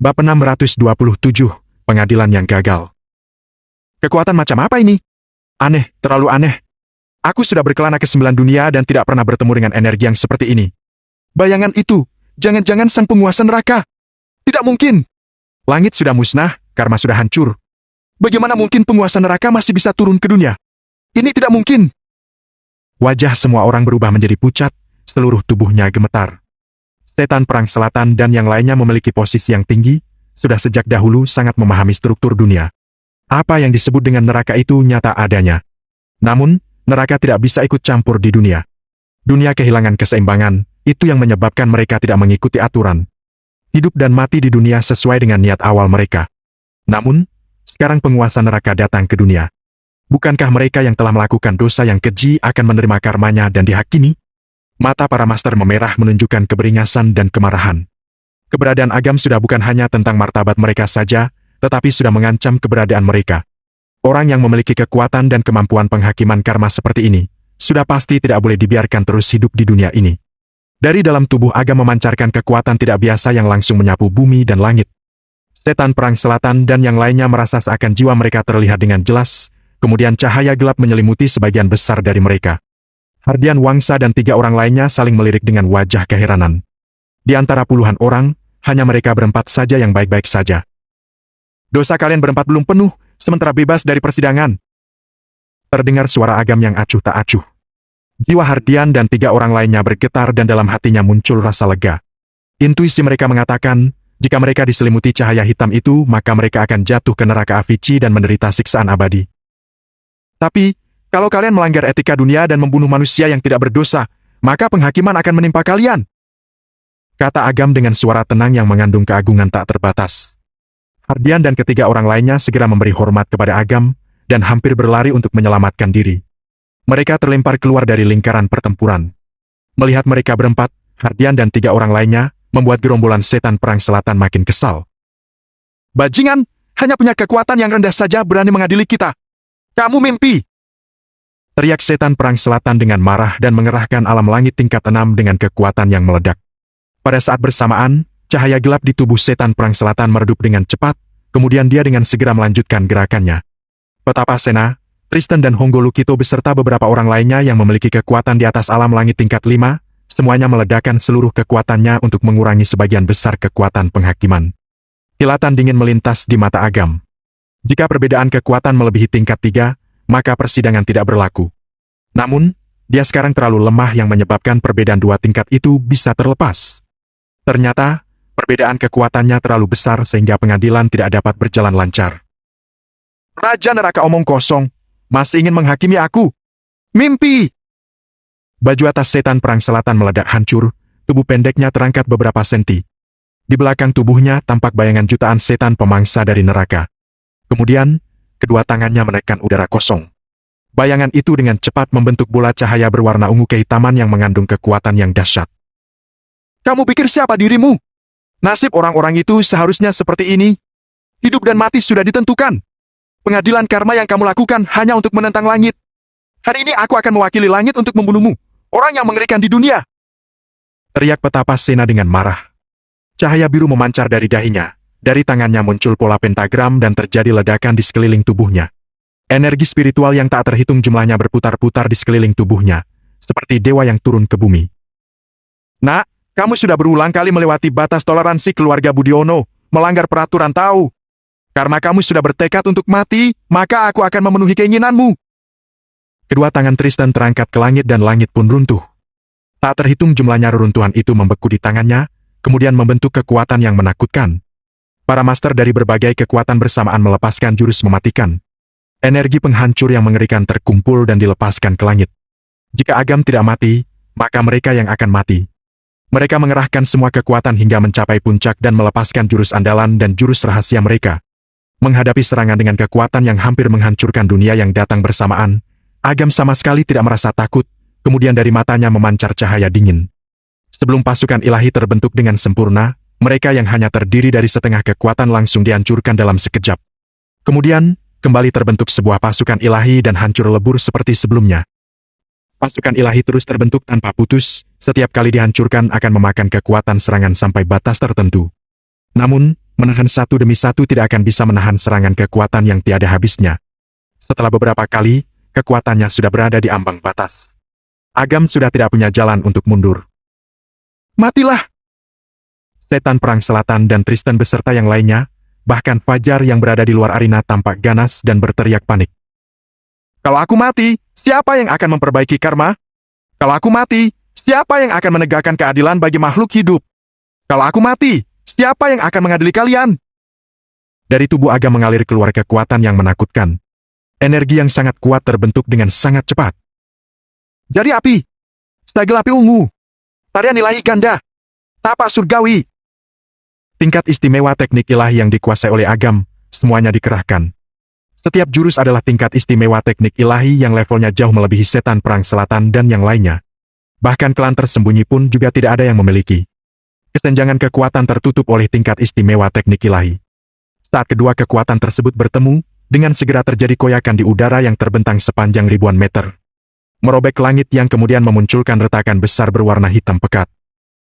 Bab 627, Pengadilan yang Gagal. Kekuatan macam apa ini? Aneh, terlalu aneh. Aku sudah berkelana ke 9 dunia dan tidak pernah bertemu dengan energi yang seperti ini. Bayangan itu, jangan-jangan sang penguasa neraka. Tidak mungkin. Langit sudah musnah, karma sudah hancur. Bagaimana mungkin penguasa neraka masih bisa turun ke dunia? Ini tidak mungkin. Wajah semua orang berubah menjadi pucat, seluruh tubuhnya gemetar. Setan Perang Selatan dan yang lainnya memiliki posisi yang tinggi, sudah sejak dahulu sangat memahami struktur dunia. Apa yang disebut dengan neraka itu nyata adanya. Namun, neraka tidak bisa ikut campur di dunia. Dunia kehilangan keseimbangan, itu yang menyebabkan mereka tidak mengikuti aturan. Hidup dan mati di dunia sesuai dengan niat awal mereka. Namun, sekarang penguasa neraka datang ke dunia. Bukankah mereka yang telah melakukan dosa yang keji akan menerima karmanya dan dihakimi? Mata para master memerah menunjukkan keberingasan dan kemarahan. Keberadaan agam sudah bukan hanya tentang martabat mereka saja, tetapi sudah mengancam keberadaan mereka. Orang yang memiliki kekuatan dan kemampuan penghakiman karma seperti ini, sudah pasti tidak boleh dibiarkan terus hidup di dunia ini. Dari dalam tubuh agam memancarkan kekuatan tidak biasa yang langsung menyapu bumi dan langit. Setan Perang Selatan dan yang lainnya merasa seakan jiwa mereka terlihat dengan jelas, kemudian cahaya gelap menyelimuti sebagian besar dari mereka. Hardian Wangsa dan 3 orang lainnya saling melirik dengan wajah keheranan. Di antara puluhan orang, hanya mereka berempat saja yang baik-baik saja. Dosa kalian berempat belum penuh, sementara bebas dari persidangan. Terdengar suara agam yang acuh tak acuh. Jiwa Hardian dan 3 orang lainnya bergetar dan dalam hatinya muncul rasa lega. Intuisi mereka mengatakan, jika mereka diselimuti cahaya hitam itu, maka mereka akan jatuh ke neraka Avici dan menderita siksaan abadi. Tapi, kalau kalian melanggar etika dunia dan membunuh manusia yang tidak berdosa, maka penghakiman akan menimpa kalian. Kata agam dengan suara tenang yang mengandung keagungan tak terbatas. Hardian dan 3 orang lainnya segera memberi hormat kepada agam, dan hampir berlari untuk menyelamatkan diri. Mereka terlempar keluar dari lingkaran pertempuran. Melihat mereka berempat, Hardian dan 3 orang lainnya, membuat gerombolan setan Perang Selatan makin kesal. Bajingan, hanya punya kekuatan yang rendah saja berani mengadili kita. Kamu mimpi! Teriak setan Perang Selatan dengan marah dan mengerahkan alam langit tingkat 6 dengan kekuatan yang meledak. Pada saat bersamaan, cahaya gelap di tubuh setan Perang Selatan meredup dengan cepat, kemudian dia dengan segera melanjutkan gerakannya. Petapa Sena, Tristan dan Hongo Lukito beserta beberapa orang lainnya yang memiliki kekuatan di atas alam langit tingkat 5, semuanya meledakkan seluruh kekuatannya untuk mengurangi sebagian besar kekuatan penghakiman. Kilatan dingin melintas di mata agam. Jika perbedaan kekuatan melebihi tingkat 3, maka persidangan tidak berlaku. Namun, dia sekarang terlalu lemah yang menyebabkan perbedaan 2 tingkat itu bisa terlepas. Ternyata, perbedaan kekuatannya terlalu besar sehingga pengadilan tidak dapat berjalan lancar. Raja Neraka omong kosong, masih ingin menghakimi aku? Mimpi! Baju atas setan Perang Selatan meledak hancur, tubuh pendeknya terangkat beberapa senti. Di belakang tubuhnya tampak bayangan jutaan setan pemangsa dari neraka. Kemudian, kedua tangannya menekan udara kosong. Bayangan itu dengan cepat membentuk bola cahaya berwarna ungu kehitaman yang mengandung kekuatan yang dahsyat. Kamu pikir siapa dirimu? Nasib orang-orang itu seharusnya seperti ini. Hidup dan mati sudah ditentukan. Pengadilan karma yang kamu lakukan hanya untuk menentang langit. Hari ini aku akan mewakili langit untuk membunuhmu, orang yang mengerikan di dunia. Teriak Petapa Sena dengan marah. Cahaya biru memancar dari dahinya. Dari tangannya muncul pola pentagram dan terjadi ledakan di sekeliling tubuhnya. Energi spiritual yang tak terhitung jumlahnya berputar-putar di sekeliling tubuhnya, seperti dewa yang turun ke bumi. Nak, kamu sudah berulang kali melewati batas toleransi keluarga Budiono, melanggar peraturan tahu. Karena kamu sudah bertekad untuk mati, maka aku akan memenuhi keinginanmu. Kedua tangan Tristan terangkat ke langit dan langit pun runtuh. Tak terhitung jumlahnya reruntuhan itu membeku di tangannya, kemudian membentuk kekuatan yang menakutkan. Para master dari berbagai kekuatan bersamaan melepaskan jurus mematikan. Energi penghancur yang mengerikan terkumpul dan dilepaskan ke langit. Jika agam tidak mati, maka mereka yang akan mati. Mereka mengerahkan semua kekuatan hingga mencapai puncak dan melepaskan jurus andalan dan jurus rahasia mereka. Menghadapi serangan dengan kekuatan yang hampir menghancurkan dunia yang datang bersamaan, agam sama sekali tidak merasa takut, kemudian dari matanya memancar cahaya dingin. Sebelum pasukan ilahi terbentuk dengan sempurna, mereka yang hanya terdiri dari setengah kekuatan langsung dihancurkan dalam sekejap. Kemudian, kembali terbentuk sebuah pasukan ilahi dan hancur lebur seperti sebelumnya. Pasukan ilahi terus terbentuk tanpa putus, setiap kali dihancurkan akan memakan kekuatan serangan sampai batas tertentu. Namun, Menahan satu demi satu tidak akan bisa menahan serangan kekuatan yang tiada habisnya. Setelah beberapa kali, kekuatannya sudah berada di ambang batas. Agam sudah tidak punya jalan untuk mundur. Matilah! Setan Perang Selatan dan Tristan beserta yang lainnya, bahkan Fajar yang berada di luar arena tampak ganas dan berteriak panik. Kalau aku mati, siapa yang akan memperbaiki karma? Kalau aku mati, siapa yang akan menegakkan keadilan bagi makhluk hidup? Kalau aku mati, siapa yang akan mengadili kalian? Dari tubuh Agam mengalir keluar kekuatan yang menakutkan. Energi yang sangat kuat terbentuk dengan sangat cepat. Jari api, segel api ungu, tarian ilahi ganda, tapak surgawi. Tingkat istimewa teknik ilahi yang dikuasai oleh Agam, semuanya dikerahkan. Setiap jurus adalah tingkat istimewa teknik ilahi yang levelnya jauh melebihi Setan Perang Selatan dan yang lainnya. Bahkan klan tersembunyi pun juga tidak ada yang memiliki. Kesenjangan kekuatan tertutup oleh tingkat istimewa teknik ilahi. Saat kedua kekuatan tersebut bertemu, dengan segera terjadi koyakan di udara yang terbentang sepanjang ribuan meter. Merobek langit yang kemudian memunculkan retakan besar berwarna hitam pekat.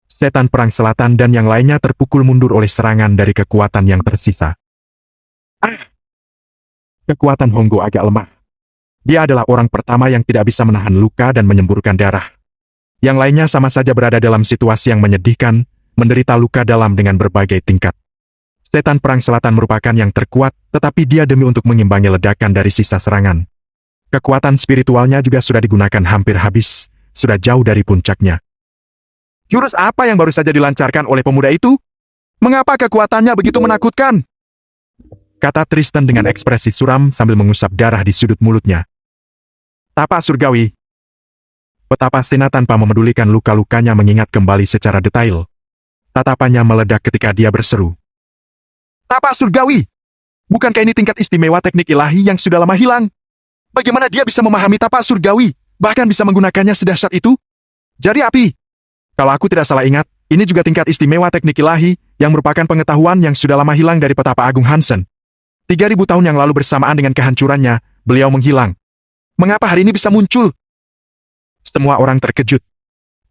Setan Perang Selatan dan yang lainnya terpukul mundur oleh serangan dari kekuatan yang tersisa. Kekuatan Honggo agak lemah. Dia adalah orang pertama yang tidak bisa menahan luka dan menyemburkan darah. Yang lainnya sama saja berada dalam situasi yang menyedihkan, menderita luka dalam dengan berbagai tingkat. Setan Perang Selatan merupakan yang terkuat, tetapi dia demi untuk mengimbangi ledakan dari sisa serangan. Kekuatan spiritualnya juga sudah digunakan hampir habis, sudah jauh dari puncaknya. Jurus apa yang baru saja dilancarkan oleh pemuda itu? Mengapa kekuatannya begitu menakutkan? Kata Tristan dengan ekspresi suram sambil mengusap darah di sudut mulutnya. Tapak surgawi. Petapa Sena tanpa memedulikan luka-lukanya mengingat kembali secara detail. Tatapannya meledak ketika dia berseru. Tapak surgawi! Bukankah ini tingkat istimewa teknik ilahi yang sudah lama hilang? Bagaimana dia bisa memahami tapak surgawi, bahkan bisa menggunakannya sedahsyat itu? Jari api! Kalau aku tidak salah ingat, ini juga tingkat istimewa teknik ilahi, yang merupakan pengetahuan yang sudah lama hilang dari petapa Agung Hansen. 3000 tahun yang lalu bersamaan dengan kehancurannya, beliau menghilang. Mengapa hari ini bisa muncul? Semua orang terkejut.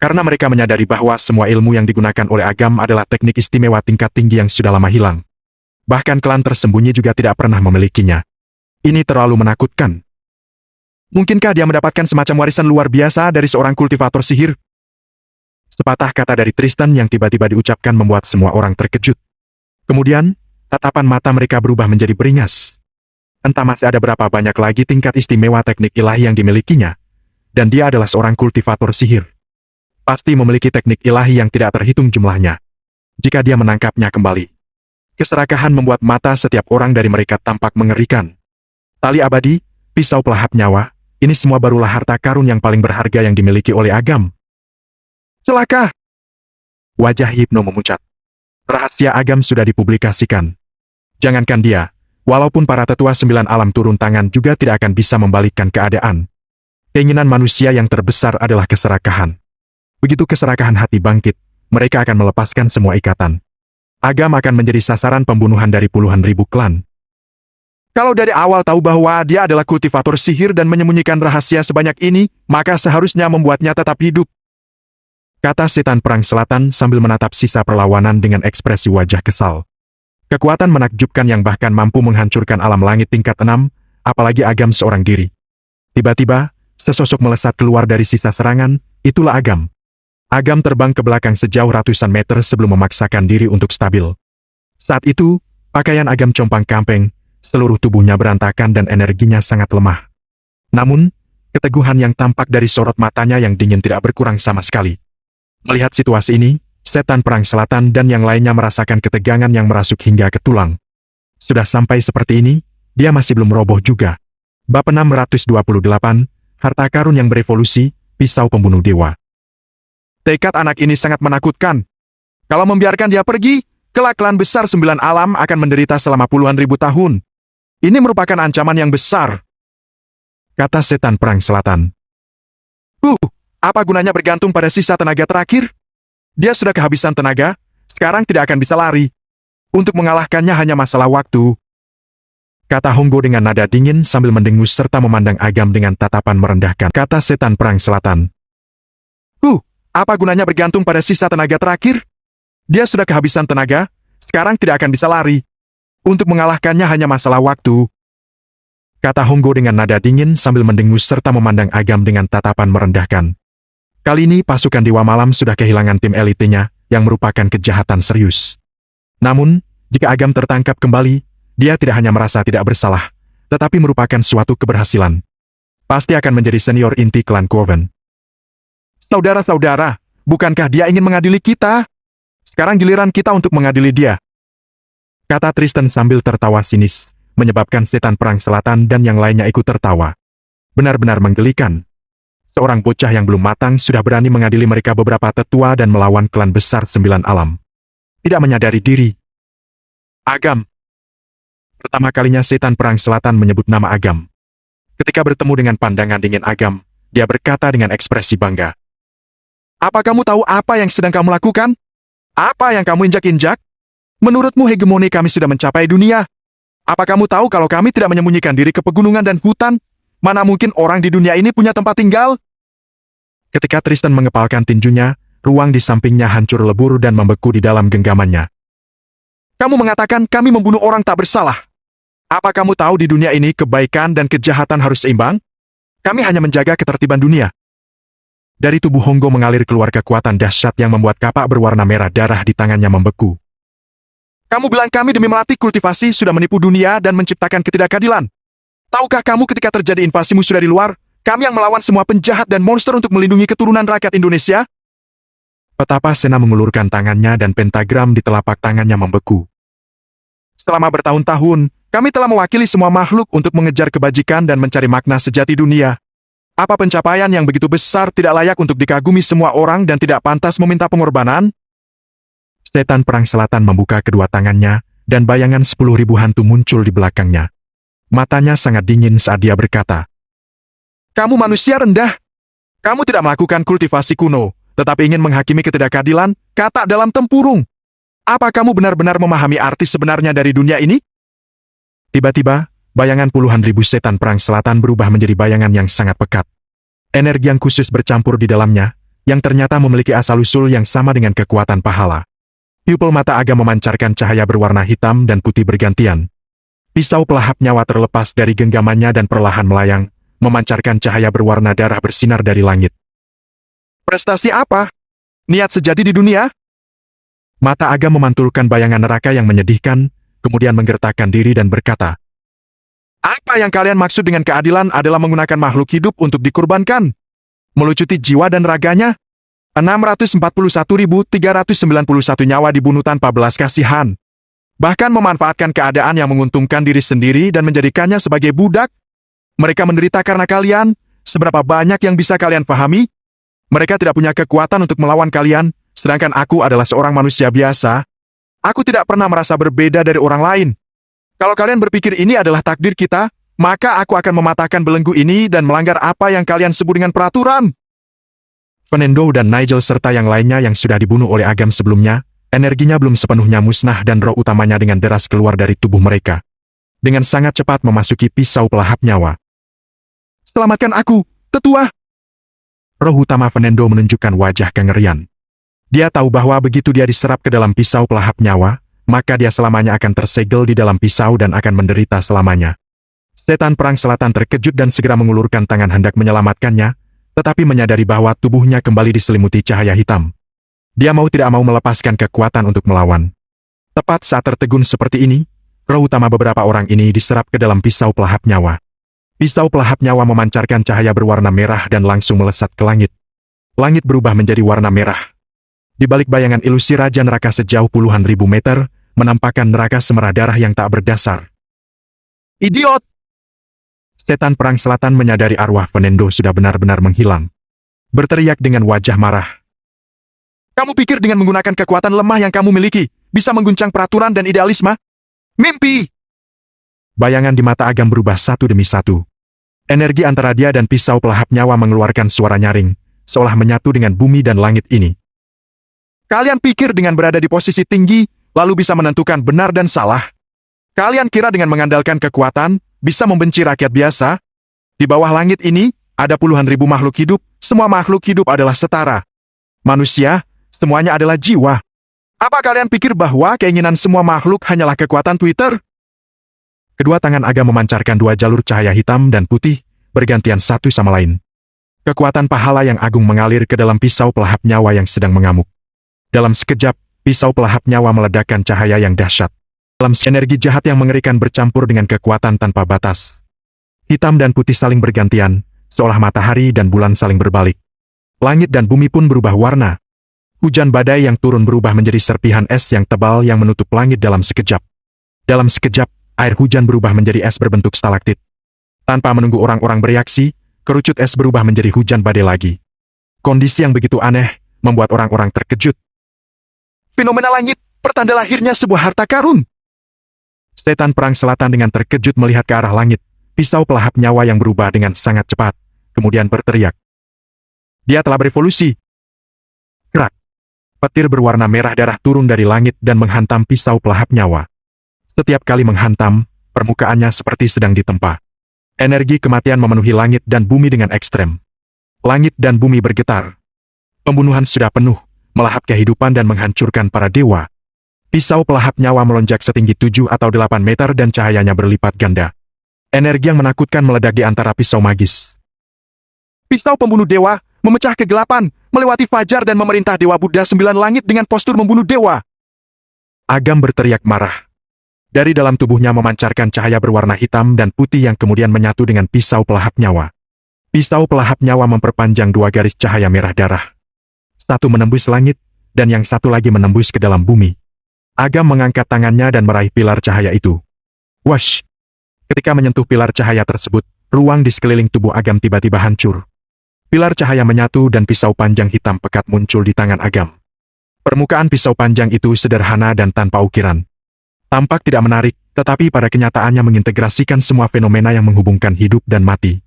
Karena mereka menyadari bahwa semua ilmu yang digunakan oleh Agam adalah teknik istimewa tingkat tinggi yang sudah lama hilang. Bahkan klan tersembunyi juga tidak pernah memilikinya. Ini terlalu menakutkan. Mungkinkah dia mendapatkan semacam warisan luar biasa dari seorang kultivator sihir? Sepatah kata dari Tristan yang tiba-tiba diucapkan membuat semua orang terkejut. Kemudian, tatapan mata mereka berubah menjadi beringas. Entah masih ada berapa banyak lagi tingkat istimewa teknik ilahi yang dimilikinya. Dan dia adalah seorang kultivator sihir. Pasti memiliki teknik ilahi yang tidak terhitung jumlahnya. Jika dia menangkapnya kembali. Keserakahan membuat mata setiap orang dari mereka tampak mengerikan. Tali abadi, pisau pelahap nyawa, ini semua barulah harta karun yang paling berharga yang dimiliki oleh Agam. Celaka! Wajah Hypno memucat. Rahasia Agam sudah dipublikasikan. Jangankan dia, walaupun para tetua 9 alam turun tangan juga tidak akan bisa membalikkan keadaan. Keinginan manusia yang terbesar adalah keserakahan. Begitu keserakahan hati bangkit, mereka akan melepaskan semua ikatan. Agam akan menjadi sasaran pembunuhan dari puluhan ribu klan. Kalau dari awal tahu bahwa dia adalah kultivator sihir dan menyembunyikan rahasia sebanyak ini, maka seharusnya membuatnya tetap hidup. Kata Setan Perang Selatan sambil menatap sisa perlawanan dengan ekspresi wajah kesal. Kekuatan menakjubkan yang bahkan mampu menghancurkan alam langit tingkat 6, apalagi Agam seorang diri. Tiba-tiba, sesosok melesat keluar dari sisa serangan, itulah Agam. Agam terbang ke belakang sejauh ratusan meter sebelum memaksakan diri untuk stabil. Saat itu, pakaian Agam compang-camping, seluruh tubuhnya berantakan dan energinya sangat lemah. Namun, keteguhan yang tampak dari sorot matanya yang dingin tidak berkurang sama sekali. Melihat situasi ini, Setan Perang Selatan dan yang lainnya merasakan ketegangan yang merasuk hingga ke tulang. Sudah sampai seperti ini, dia masih belum roboh juga. Bab 628, Harta Karun yang Berevolusi, Pisau Pembunuh Dewa. Tekad anak ini sangat menakutkan. Kalau membiarkan dia pergi, kelak klan besar 9 alam akan menderita selama puluhan ribu tahun. Ini merupakan ancaman yang besar. Kata Setan Perang Selatan. Apa gunanya bergantung pada sisa tenaga terakhir? Dia sudah kehabisan tenaga, sekarang tidak akan bisa lari. Untuk mengalahkannya hanya masalah waktu. Kata Honggo dengan nada dingin sambil mendengus serta memandang Agam dengan tatapan merendahkan. Kata Setan Perang Selatan. Apa gunanya bergantung pada sisa tenaga terakhir? Dia sudah kehabisan tenaga, Sekarang tidak akan bisa lari. Untuk mengalahkannya hanya masalah waktu, kata Honggo dengan nada dingin sambil mendengus serta memandang Agam dengan tatapan merendahkan. Kali ini pasukan Dewa Malam sudah kehilangan tim elitenya, yang merupakan kejahatan serius. Namun, jika Agam tertangkap kembali, dia tidak hanya merasa tidak bersalah, tetapi merupakan suatu keberhasilan. Pasti akan menjadi senior inti klan Coven. Saudara-saudara, bukankah dia ingin mengadili kita? Sekarang giliran kita untuk mengadili dia, kata Tristan sambil tertawa sinis, menyebabkan setan perang selatan dan yang lainnya ikut tertawa. Benar-benar menggelikan. Seorang bocah yang belum matang sudah berani mengadili mereka beberapa tetua dan melawan klan besar 9 alam. Tidak menyadari diri. Agam. Pertama kalinya setan perang selatan menyebut nama Agam. Ketika bertemu dengan pandangan dingin Agam, dia berkata dengan ekspresi bangga. Apa kamu tahu apa yang sedang kamu lakukan? Apa yang kamu injak-injak? Menurutmu hegemoni kami sudah mencapai dunia? Apa kamu tahu kalau kami tidak menyembunyikan diri ke pegunungan dan hutan? Mana mungkin orang di dunia ini punya tempat tinggal? Ketika Tristan mengepalkan tinjunya, ruang di sampingnya hancur lebur dan membeku di dalam genggamannya. Kamu mengatakan kami membunuh orang tak bersalah. Apa kamu tahu di dunia ini kebaikan dan kejahatan harus seimbang? Kami hanya menjaga ketertiban dunia. Dari tubuh Honggo mengalir keluar kekuatan dahsyat yang membuat kapak berwarna merah darah di tangannya membeku. Kamu bilang kami demi melatih kultivasi sudah menipu dunia dan menciptakan ketidakadilan. Tahukah kamu ketika terjadi invasi musuh dari luar, kami yang melawan semua penjahat dan monster untuk melindungi keturunan rakyat Indonesia? Petapa Sena mengulurkan tangannya dan pentagram di telapak tangannya membeku. Selama bertahun-tahun, kami telah mewakili semua makhluk untuk mengejar kebajikan dan mencari makna sejati dunia. Apa pencapaian yang begitu besar tidak layak untuk dikagumi semua orang dan tidak pantas meminta pengorbanan? Setan perang selatan membuka kedua tangannya, dan bayangan 10.000 hantu muncul di belakangnya. Matanya sangat dingin saat dia berkata, kamu manusia rendah. Kamu tidak melakukan kultivasi kuno, tetapi ingin menghakimi ketidakadilan, kata dalam tempurung. Apa kamu benar-benar memahami arti sebenarnya dari dunia ini? Tiba-tiba, bayangan puluhan ribu setan perang selatan berubah menjadi bayangan yang sangat pekat. Energi yang khusus bercampur di dalamnya, yang ternyata memiliki asal-usul yang sama dengan kekuatan pahala. Pupil mata Agam memancarkan cahaya berwarna hitam dan putih bergantian. Pisau pelahap nyawa terlepas dari genggamannya dan perlahan melayang, memancarkan cahaya berwarna darah bersinar dari langit. Prestasi apa? Niat sejati di dunia? Mata Agam memantulkan bayangan neraka yang menyedihkan, kemudian menggertakkan diri dan berkata, apa yang kalian maksud dengan keadilan adalah menggunakan makhluk hidup untuk dikurbankan? Melucuti jiwa dan raganya? 641.391 nyawa dibunuh tanpa belas kasihan. Bahkan memanfaatkan keadaan yang menguntungkan diri sendiri dan menjadikannya sebagai budak. Mereka menderita karena kalian. Seberapa banyak yang bisa kalian pahami? Mereka tidak punya kekuatan untuk melawan kalian, sedangkan aku adalah seorang manusia biasa. Aku tidak pernah merasa berbeda dari orang lain. Kalau kalian berpikir ini adalah takdir kita, maka aku akan mematahkan belenggu ini dan melanggar apa yang kalian sebut dengan peraturan. Fernando dan Nigel serta yang lainnya yang sudah dibunuh oleh Agam sebelumnya, energinya belum sepenuhnya musnah dan roh utamanya dengan deras keluar dari tubuh mereka. Dengan sangat cepat memasuki pisau pelahap nyawa. Selamatkan aku, tetua! Roh utama Fernando menunjukkan wajah kengerian. Dia tahu bahwa begitu dia diserap ke dalam pisau pelahap nyawa, maka dia selamanya akan tersegel di dalam pisau dan akan menderita selamanya. Setan perang selatan terkejut dan segera mengulurkan tangan hendak menyelamatkannya, tetapi menyadari bahwa tubuhnya kembali diselimuti cahaya hitam. Dia mau tidak mau melepaskan kekuatan untuk melawan. Tepat saat tertegun seperti ini, roh utama beberapa orang ini diserap ke dalam pisau pelahap nyawa. Pisau pelahap nyawa memancarkan cahaya berwarna merah dan langsung melesat ke langit. Langit berubah menjadi warna merah. Di balik bayangan ilusi Raja Neraka sejauh puluhan ribu meter, menampakkan neraka semerah darah yang tak berdasar. Idiot! Setan perang selatan menyadari arwah Fernando sudah benar-benar menghilang. Berteriak dengan wajah marah. Kamu pikir dengan menggunakan kekuatan lemah yang kamu miliki, bisa mengguncang peraturan dan idealisme? Mimpi! Bayangan di mata Agam berubah satu demi satu. Energi antara dia dan pisau pelahap nyawa mengeluarkan suara nyaring, seolah menyatu dengan bumi dan langit ini. Kalian pikir dengan berada di posisi tinggi, lalu bisa menentukan benar dan salah? Kalian kira dengan mengandalkan kekuatan, bisa membenci rakyat biasa? Di bawah langit ini, ada puluhan ribu makhluk hidup, semua makhluk hidup adalah setara. Manusia, semuanya adalah jiwa. Apa kalian pikir bahwa keinginan semua makhluk hanyalah kekuatan Twitter? Kedua tangan Aga memancarkan dua jalur cahaya hitam dan putih, bergantian satu sama lain. Kekuatan pahala yang agung mengalir ke dalam pisau pelahap nyawa yang sedang mengamuk. Dalam sekejap, pisau pelahap nyawa meledakkan cahaya yang dahsyat. Dalam energi jahat yang mengerikan bercampur dengan kekuatan tanpa batas. Hitam dan putih saling bergantian, seolah matahari dan bulan saling berbalik. Langit dan bumi pun berubah warna. Hujan badai yang turun berubah menjadi serpihan es yang tebal yang menutup langit dalam sekejap. Dalam sekejap, air hujan berubah menjadi es berbentuk stalaktit. Tanpa menunggu orang-orang bereaksi, kerucut es berubah menjadi hujan badai lagi. Kondisi yang begitu aneh, membuat orang-orang terkejut. Fenomena langit, pertanda lahirnya sebuah harta karun. Setan Perang Selatan dengan terkejut melihat ke arah langit, pisau pelahap nyawa yang berubah dengan sangat cepat, kemudian berteriak. Dia telah berevolusi. Kerak. Petir berwarna merah darah turun dari langit dan menghantam pisau pelahap nyawa. Setiap kali menghantam, permukaannya seperti sedang ditempa. Energi kematian memenuhi langit dan bumi dengan ekstrem. Langit dan bumi bergetar. Pembunuhan sudah penuh, melahap kehidupan dan menghancurkan para dewa. Pisau pelahap nyawa melonjak setinggi 7 atau 8 meter dan cahayanya berlipat ganda. Energi yang menakutkan meledak di antara pisau magis. Pisau pembunuh dewa, memecah kegelapan, melewati fajar dan memerintah Dewa Buddha 9 langit dengan postur membunuh dewa. Agam berteriak marah. Dari dalam tubuhnya memancarkan cahaya berwarna hitam dan putih yang kemudian menyatu dengan pisau pelahap nyawa. Pisau pelahap nyawa memperpanjang dua garis cahaya merah darah. Satu menembus langit, dan yang satu lagi menembus ke dalam bumi. Agam mengangkat tangannya dan meraih pilar cahaya itu. Wash! Ketika menyentuh pilar cahaya tersebut, ruang di sekeliling tubuh Agam tiba-tiba hancur. Pilar cahaya menyatu dan pisau panjang hitam pekat muncul di tangan Agam. Permukaan pisau panjang itu sederhana dan tanpa ukiran. Tampak tidak menarik, tetapi pada kenyataannya mengintegrasikan semua fenomena yang menghubungkan hidup dan mati.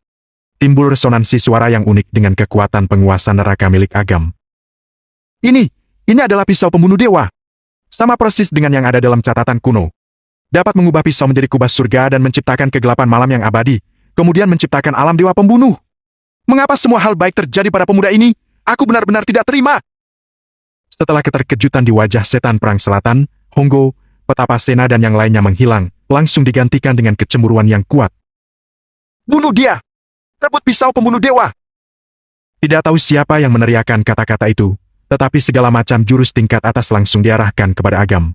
Timbul resonansi suara yang unik dengan kekuatan penguasa neraka milik Agam. Ini adalah pisau pembunuh dewa. Sama persis dengan yang ada dalam catatan kuno. Dapat mengubah pisau menjadi kubas surga dan menciptakan kegelapan malam yang abadi, kemudian menciptakan alam dewa pembunuh. Mengapa semua hal baik terjadi pada pemuda ini? Aku benar-benar tidak terima. Setelah keterkejutan di wajah setan Perang Selatan, Honggo, Petapasena dan yang lainnya menghilang, langsung digantikan dengan kecemburuan yang kuat. Bunuh dia! Rebut pisau pembunuh dewa! Tidak tahu siapa yang meneriakkan kata-kata itu, tetapi segala macam jurus tingkat atas langsung diarahkan kepada Agam.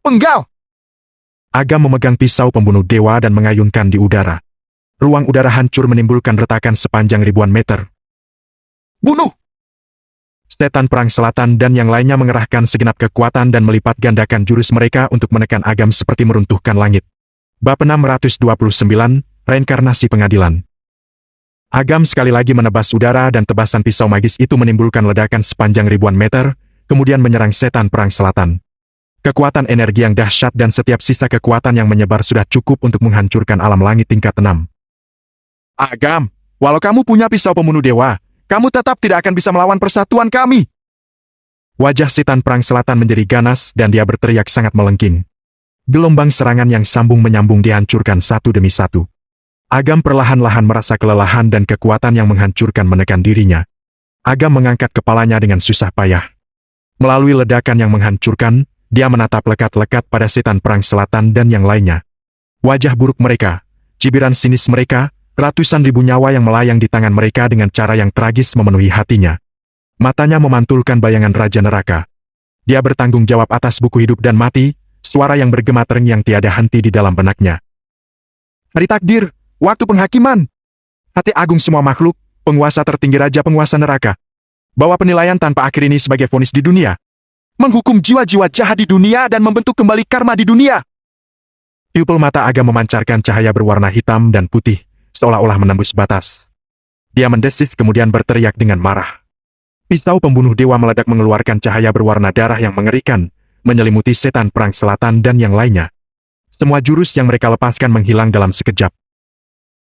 Penggal! Agam memegang pisau pembunuh dewa dan mengayunkan di udara. Ruang udara hancur menimbulkan retakan sepanjang ribuan meter. Bunuh! Setan Perang Selatan dan yang lainnya mengerahkan segenap kekuatan dan melipat gandakan jurus mereka untuk menekan Agam seperti meruntuhkan langit. Bab 629, Reinkarnasi Pengadilan. Agam sekali lagi menebas udara dan tebasan pisau magis itu menimbulkan ledakan sepanjang ribuan meter, kemudian menyerang setan Perang Selatan. Kekuatan energi yang dahsyat dan setiap sisa kekuatan yang menyebar sudah cukup untuk menghancurkan alam langit tingkat 6. Agam, walau kamu punya pisau pembunuh dewa, kamu tetap tidak akan bisa melawan persatuan kami. Wajah setan Perang Selatan menjadi ganas dan dia berteriak sangat melengking. Gelombang serangan yang sambung-menyambung dihancurkan satu demi satu. Agam perlahan-lahan merasa kelelahan dan kekuatan yang menghancurkan menekan dirinya. Agam mengangkat kepalanya dengan susah payah. Melalui ledakan yang menghancurkan, dia menatap lekat-lekat pada setan Perang Selatan dan yang lainnya. Wajah buruk mereka, cibiran sinis mereka, ratusan ribu nyawa yang melayang di tangan mereka dengan cara yang tragis memenuhi hatinya. Matanya memantulkan bayangan Raja Neraka. Dia bertanggung jawab atas buku hidup dan mati, suara yang bergema terngiang tiada henti di dalam benaknya. Hari takdir, waktu penghakiman. Hati agung semua makhluk, penguasa tertinggi Raja Penguasa Neraka. Bawa penilaian tanpa akhir ini sebagai vonis di dunia. Menghukum jiwa-jiwa jahat di dunia dan membentuk kembali karma di dunia. Pupil mata Agam memancarkan cahaya berwarna hitam dan putih, seolah-olah menembus batas. Dia mendesis kemudian berteriak dengan marah. Pisau pembunuh dewa meledak mengeluarkan cahaya berwarna darah yang mengerikan, menyelimuti setan Perang Selatan dan yang lainnya. Semua jurus yang mereka lepaskan menghilang dalam sekejap.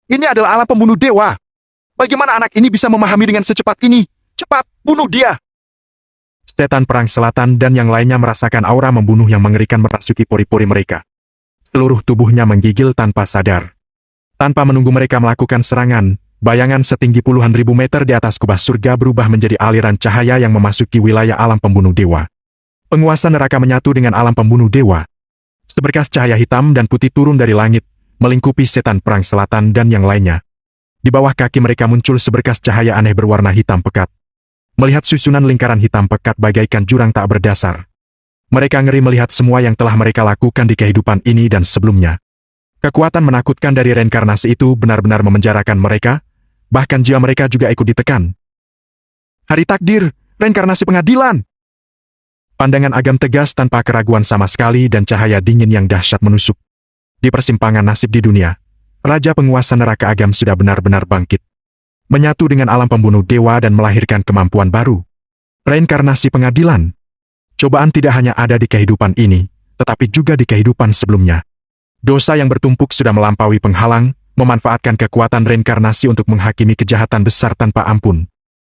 Ini adalah alam pembunuh dewa. Bagaimana anak ini bisa memahami dengan secepat ini? Cepat, bunuh dia! Setan Perang Selatan dan yang lainnya merasakan aura membunuh yang mengerikan merasuki pori-pori mereka. Seluruh tubuhnya menggigil tanpa sadar. Tanpa menunggu mereka melakukan serangan, bayangan setinggi puluhan ribu meter di atas kubah surga berubah menjadi aliran cahaya yang memasuki wilayah alam pembunuh dewa. Penguasa neraka menyatu dengan alam pembunuh dewa. Seberkas cahaya hitam dan putih turun dari langit, melingkupi setan perang selatan dan yang lainnya. Di bawah kaki mereka muncul seberkas cahaya aneh berwarna hitam pekat. Melihat susunan lingkaran hitam pekat bagaikan jurang tak berdasar. Mereka ngeri melihat semua yang telah mereka lakukan di kehidupan ini dan sebelumnya. Kekuatan menakutkan dari reinkarnasi itu benar-benar memenjarakan mereka, bahkan jiwa mereka juga ikut ditekan. Hari takdir, reinkarnasi pengadilan. Pandangan Agam tegas tanpa keraguan sama sekali dan cahaya dingin yang dahsyat menusuk. Di persimpangan nasib di dunia, Raja Penguasa Neraka Agam sudah benar-benar bangkit. Menyatu dengan alam pembunuh dewa dan melahirkan kemampuan baru. Reinkarnasi pengadilan. Cobaan tidak hanya ada di kehidupan ini, tetapi juga di kehidupan sebelumnya. Dosa yang bertumpuk sudah melampaui penghalang, memanfaatkan kekuatan reinkarnasi untuk menghakimi kejahatan besar tanpa ampun.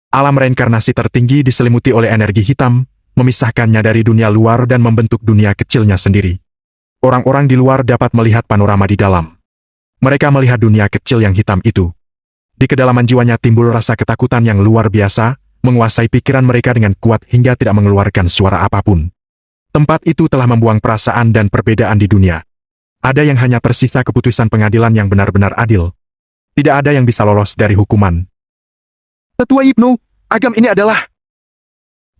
Alam reinkarnasi tertinggi diselimuti oleh energi hitam, memisahkannya dari dunia luar dan membentuk dunia kecilnya sendiri. Orang-orang di luar dapat melihat panorama di dalam. Mereka melihat dunia kecil yang hitam itu. Di kedalaman jiwanya timbul rasa ketakutan yang luar biasa, menguasai pikiran mereka dengan kuat hingga tidak mengeluarkan suara apapun. Tempat itu telah membuang perasaan dan perbedaan di dunia. Ada yang hanya tersisa keputusan pengadilan yang benar-benar adil. Tidak ada yang bisa lolos dari hukuman. Tetua Ibnu, Agam ini adalah...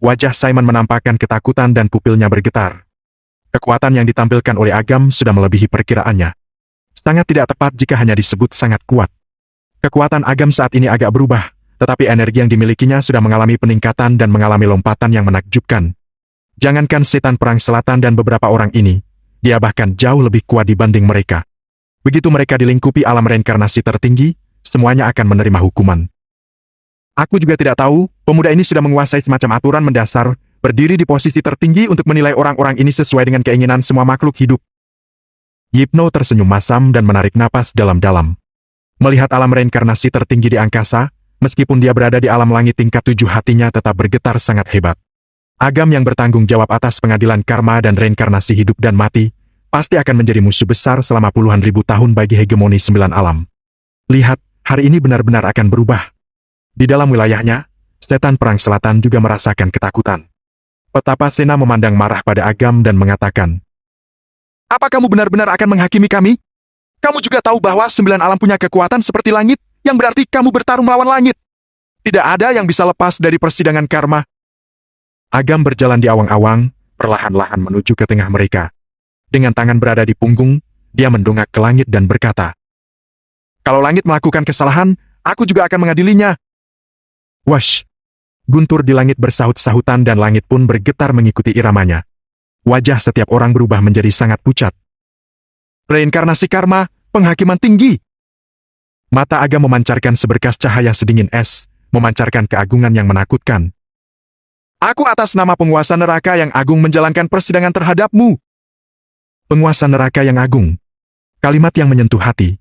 Wajah Simon menampakkan ketakutan dan pupilnya bergetar. Kekuatan yang ditampilkan oleh Agam sudah melebihi perkiraannya. Sangat tidak tepat jika hanya disebut sangat kuat. Kekuatan Agam saat ini agak berubah, tetapi energi yang dimilikinya sudah mengalami peningkatan dan mengalami lompatan yang menakjubkan. Jangankan setan perang selatan dan beberapa orang ini, dia bahkan jauh lebih kuat dibanding mereka. Begitu mereka dilingkupi alam reinkarnasi tertinggi, semuanya akan menerima hukuman. Aku juga tidak tahu, pemuda ini sudah menguasai semacam aturan mendasar, berdiri di posisi tertinggi untuk menilai orang-orang ini sesuai dengan keinginan semua makhluk hidup. Yipno tersenyum masam dan menarik napas dalam-dalam. Melihat alam reinkarnasi tertinggi di angkasa, meskipun dia berada di alam langit tingkat 7 hatinya tetap bergetar sangat hebat. Agam yang bertanggung jawab atas pengadilan karma dan reinkarnasi hidup dan mati, pasti akan menjadi musuh besar selama puluhan ribu tahun bagi hegemoni 9 alam. Lihat, hari ini benar-benar akan berubah. Di dalam wilayahnya, setan perang selatan juga merasakan ketakutan. Petapa Sena memandang marah pada Agam dan mengatakan, "Apa kamu benar-benar akan menghakimi kami? Kamu juga tahu bahwa 9 alam punya kekuatan seperti langit, yang berarti kamu bertarung melawan langit. Tidak ada yang bisa lepas dari persidangan karma." Agam berjalan di awang-awang, perlahan-lahan menuju ke tengah mereka. Dengan tangan berada di punggung, dia mendongak ke langit dan berkata, "Kalau langit melakukan kesalahan, aku juga akan mengadilinya." Wash! Guntur di langit bersahut-sahutan dan langit pun bergetar mengikuti iramanya. Wajah setiap orang berubah menjadi sangat pucat. Reinkarnasi karma, penghakiman tinggi. Mata Agam memancarkan seberkas cahaya sedingin es, memancarkan keagungan yang menakutkan. "Aku atas nama penguasa neraka yang agung menjalankan persidangan terhadapmu." Penguasa neraka yang agung. Kalimat yang menyentuh hati.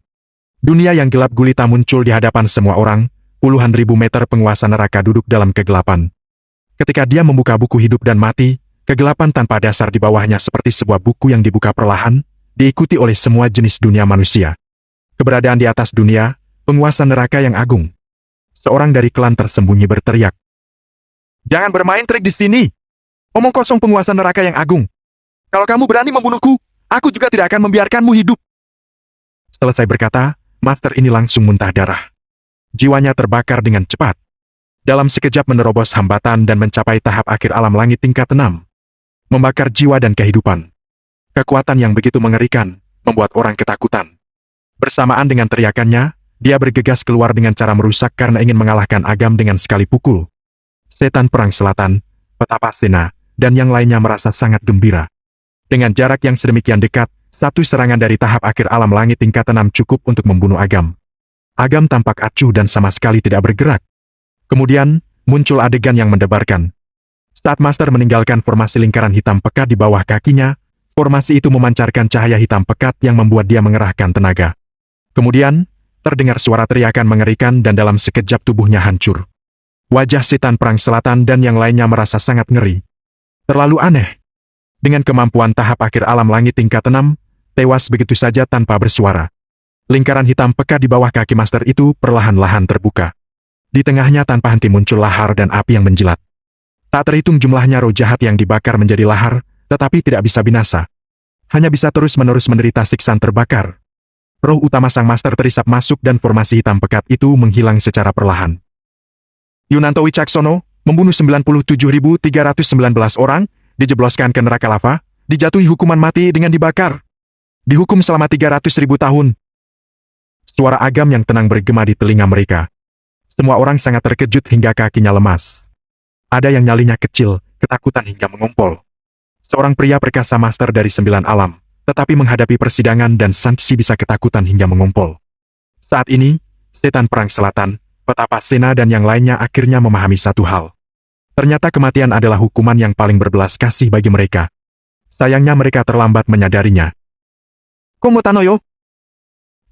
Dunia yang gelap gulita muncul di hadapan semua orang. Puluhan ribu meter penguasa neraka duduk dalam kegelapan. Ketika dia membuka buku hidup dan mati, kegelapan tanpa dasar di bawahnya seperti sebuah buku yang dibuka perlahan, diikuti oleh semua jenis dunia manusia. Keberadaan di atas dunia, penguasa neraka yang agung. Seorang dari klan tersembunyi berteriak, "Jangan bermain trik di sini. Omong kosong penguasa neraka yang agung. Kalau kamu berani membunuhku, aku juga tidak akan membiarkanmu hidup." Selesai berkata, master ini langsung muntah darah. Jiwanya terbakar dengan cepat. Dalam sekejap menerobos hambatan dan mencapai tahap akhir alam langit tingkat 6. Membakar jiwa dan kehidupan. Kekuatan yang begitu mengerikan, membuat orang ketakutan. Bersamaan dengan teriakannya, dia bergegas keluar dengan cara merusak karena ingin mengalahkan Agam dengan sekali pukul. Setan perang selatan, Petapa Sena, dan yang lainnya merasa sangat gembira. Dengan jarak yang sedemikian dekat, satu serangan dari tahap akhir alam langit tingkat 6 cukup untuk membunuh Agam. Agam tampak acuh dan sama sekali tidak bergerak. Kemudian, muncul adegan yang mendebarkan. Saat Master meninggalkan formasi lingkaran hitam pekat di bawah kakinya, formasi itu memancarkan cahaya hitam pekat yang membuat dia mengerahkan tenaga. Kemudian, terdengar suara teriakan mengerikan dan dalam sekejap tubuhnya hancur. Wajah setan perang selatan dan yang lainnya merasa sangat ngeri. Terlalu aneh. Dengan kemampuan tahap akhir alam langit tingkat 6, tewas begitu saja tanpa bersuara. Lingkaran hitam pekat di bawah kaki Master itu perlahan-lahan terbuka. Di tengahnya tanpa henti muncul lahar dan api yang menjilat. Tak terhitung jumlahnya roh jahat yang dibakar menjadi lahar, tetapi tidak bisa binasa. Hanya bisa terus-menerus menderita siksaan terbakar. Roh utama sang master terisap masuk dan formasi hitam pekat itu menghilang secara perlahan. Yunanto Wicaksono membunuh 97.319 orang, dijebloskan ke neraka lava, dijatuhi hukuman mati dengan dibakar. Dihukum selama 300.000 tahun. Suara agam yang tenang bergema di telinga mereka. Semua orang sangat terkejut hingga kakinya lemas. Ada yang nyalinya kecil, ketakutan hingga mengompol. Seorang pria perkasa master dari 9 alam, tetapi menghadapi persidangan dan sanksi bisa ketakutan hingga mengompol. Saat ini, setan perang selatan, Petapa Sena dan yang lainnya akhirnya memahami satu hal. Ternyata kematian adalah hukuman yang paling berbelas kasih bagi mereka. Sayangnya mereka terlambat menyadarinya. Kongo Tanoyo.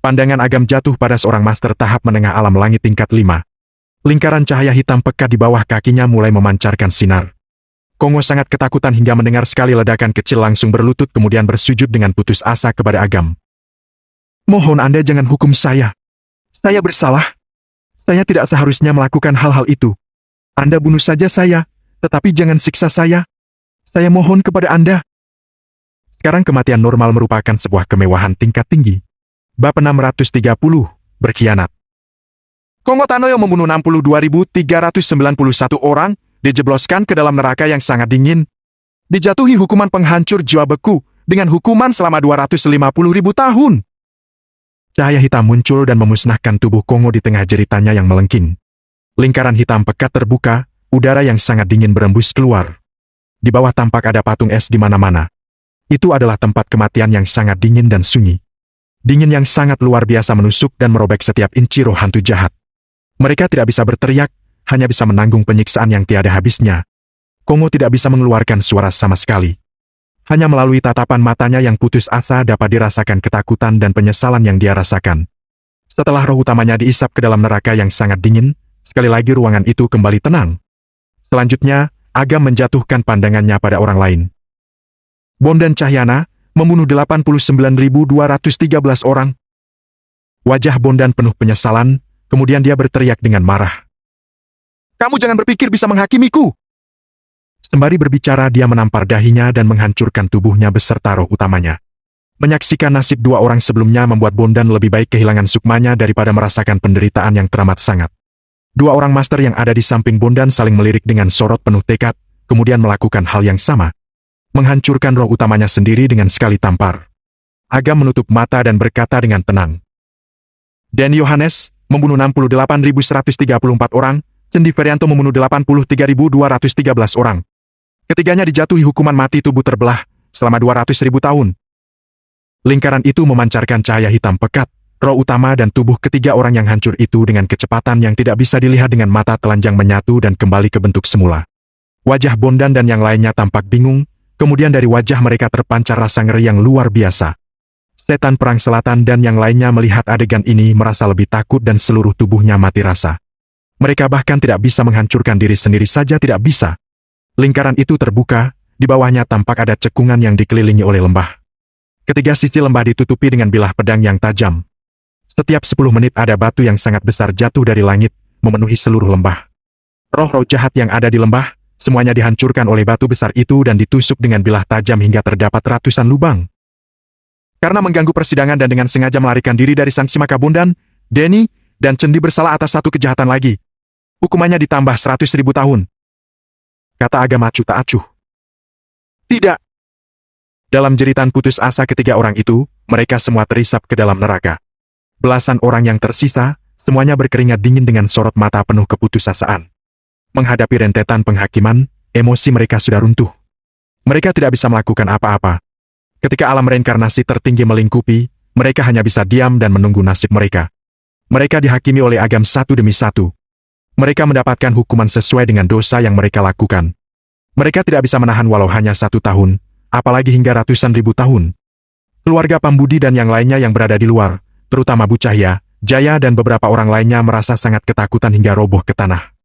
Pandangan agam jatuh pada seorang master tahap menengah alam langit tingkat 5. Lingkaran cahaya hitam pekat di bawah kakinya mulai memancarkan sinar. Kongo sangat ketakutan hingga mendengar sekali ledakan kecil langsung berlutut kemudian bersujud dengan putus asa kepada agam. Mohon Anda jangan hukum saya. Saya bersalah. Saya tidak seharusnya melakukan hal-hal itu. Anda bunuh saja saya, tetapi jangan siksa saya. Saya mohon kepada Anda. Sekarang kematian normal merupakan sebuah kemewahan tingkat tinggi. Bab 630, berkhianat. Kongo Tanoyo membunuh 62.391 orang, dijebloskan ke dalam neraka yang sangat dingin. Dijatuhi hukuman penghancur jiwa beku, dengan hukuman selama 250.000 tahun. Cahaya hitam muncul dan memusnahkan tubuh Kongo di tengah jeritannya yang melengking. Lingkaran hitam pekat terbuka, udara yang sangat dingin berembus keluar. Di bawah tampak ada patung es di mana-mana. Itu adalah tempat kematian yang sangat dingin dan sunyi. Dingin yang sangat luar biasa menusuk dan merobek setiap inci roh hantu jahat. Mereka tidak bisa berteriak, hanya bisa menanggung penyiksaan yang tiada habisnya. Kongo tidak bisa mengeluarkan suara sama sekali. Hanya melalui tatapan matanya yang putus asa dapat dirasakan ketakutan dan penyesalan yang dia rasakan. Setelah roh utamanya diisap ke dalam neraka yang sangat dingin, sekali lagi ruangan itu kembali tenang. Selanjutnya, Agam menjatuhkan pandangannya pada orang lain. Bondan Cahyana membunuh 89.213 orang. Wajah Bondan penuh penyesalan, kemudian dia berteriak dengan marah. Kamu jangan berpikir bisa menghakimiku. Sembari berbicara dia menampar dahinya dan menghancurkan tubuhnya beserta roh utamanya. Menyaksikan nasib dua orang sebelumnya membuat Bondan lebih baik kehilangan sukmanya daripada merasakan penderitaan yang teramat sangat. Dua orang master yang ada di samping Bondan saling melirik dengan sorot penuh tekad, kemudian melakukan hal yang sama. Menghancurkan roh utamanya sendiri dengan sekali tampar. Agam menutup mata dan berkata dengan tenang. Dan Yohanes membunuh 68.134 orang, Cendi Ferianto membunuh 83.213 orang. Ketiganya dijatuhi hukuman mati tubuh terbelah, selama 200.000 tahun. Lingkaran itu memancarkan cahaya hitam pekat, roh utama dan tubuh ketiga orang yang hancur itu dengan kecepatan yang tidak bisa dilihat dengan mata telanjang menyatu dan kembali ke bentuk semula. Wajah Bondan dan yang lainnya tampak bingung, kemudian dari wajah mereka terpancar rasa ngeri yang luar biasa. Setan perang selatan dan yang lainnya melihat adegan ini merasa lebih takut dan seluruh tubuhnya mati rasa. Mereka bahkan tidak bisa menghancurkan diri sendiri saja tidak bisa. Lingkaran itu terbuka, di bawahnya tampak ada cekungan yang dikelilingi oleh lembah. Ketiga sisi lembah ditutupi dengan bilah pedang yang tajam. Setiap 10 menit ada batu yang sangat besar jatuh dari langit, memenuhi seluruh lembah. Roh-roh jahat yang ada di lembah, semuanya dihancurkan oleh batu besar itu dan ditusuk dengan bilah tajam hingga terdapat ratusan lubang. Karena mengganggu persidangan dan dengan sengaja melarikan diri dari sanksi maka Bondan, Denny, dan Cendi bersalah atas satu kejahatan lagi. Hukumannya ditambah 100.000 tahun. Kata agama acuh tak acuh. Tidak. Dalam jeritan putus asa ketiga orang itu, mereka semua terisap ke dalam neraka. Belasan orang yang tersisa, semuanya berkeringat dingin dengan sorot mata penuh keputusasaan. Menghadapi rentetan penghakiman, emosi mereka sudah runtuh. Mereka tidak bisa melakukan apa-apa. Ketika alam reinkarnasi tertinggi melingkupi, mereka hanya bisa diam dan menunggu nasib mereka. Mereka dihakimi oleh agam satu demi satu. Mereka mendapatkan hukuman sesuai dengan dosa yang mereka lakukan. Mereka tidak bisa menahan walau hanya 1 tahun, apalagi hingga ratusan ribu tahun. Keluarga Pambudi dan yang lainnya yang berada di luar, terutama Bu Cahya, Jaya dan beberapa orang lainnya merasa sangat ketakutan hingga roboh ke tanah.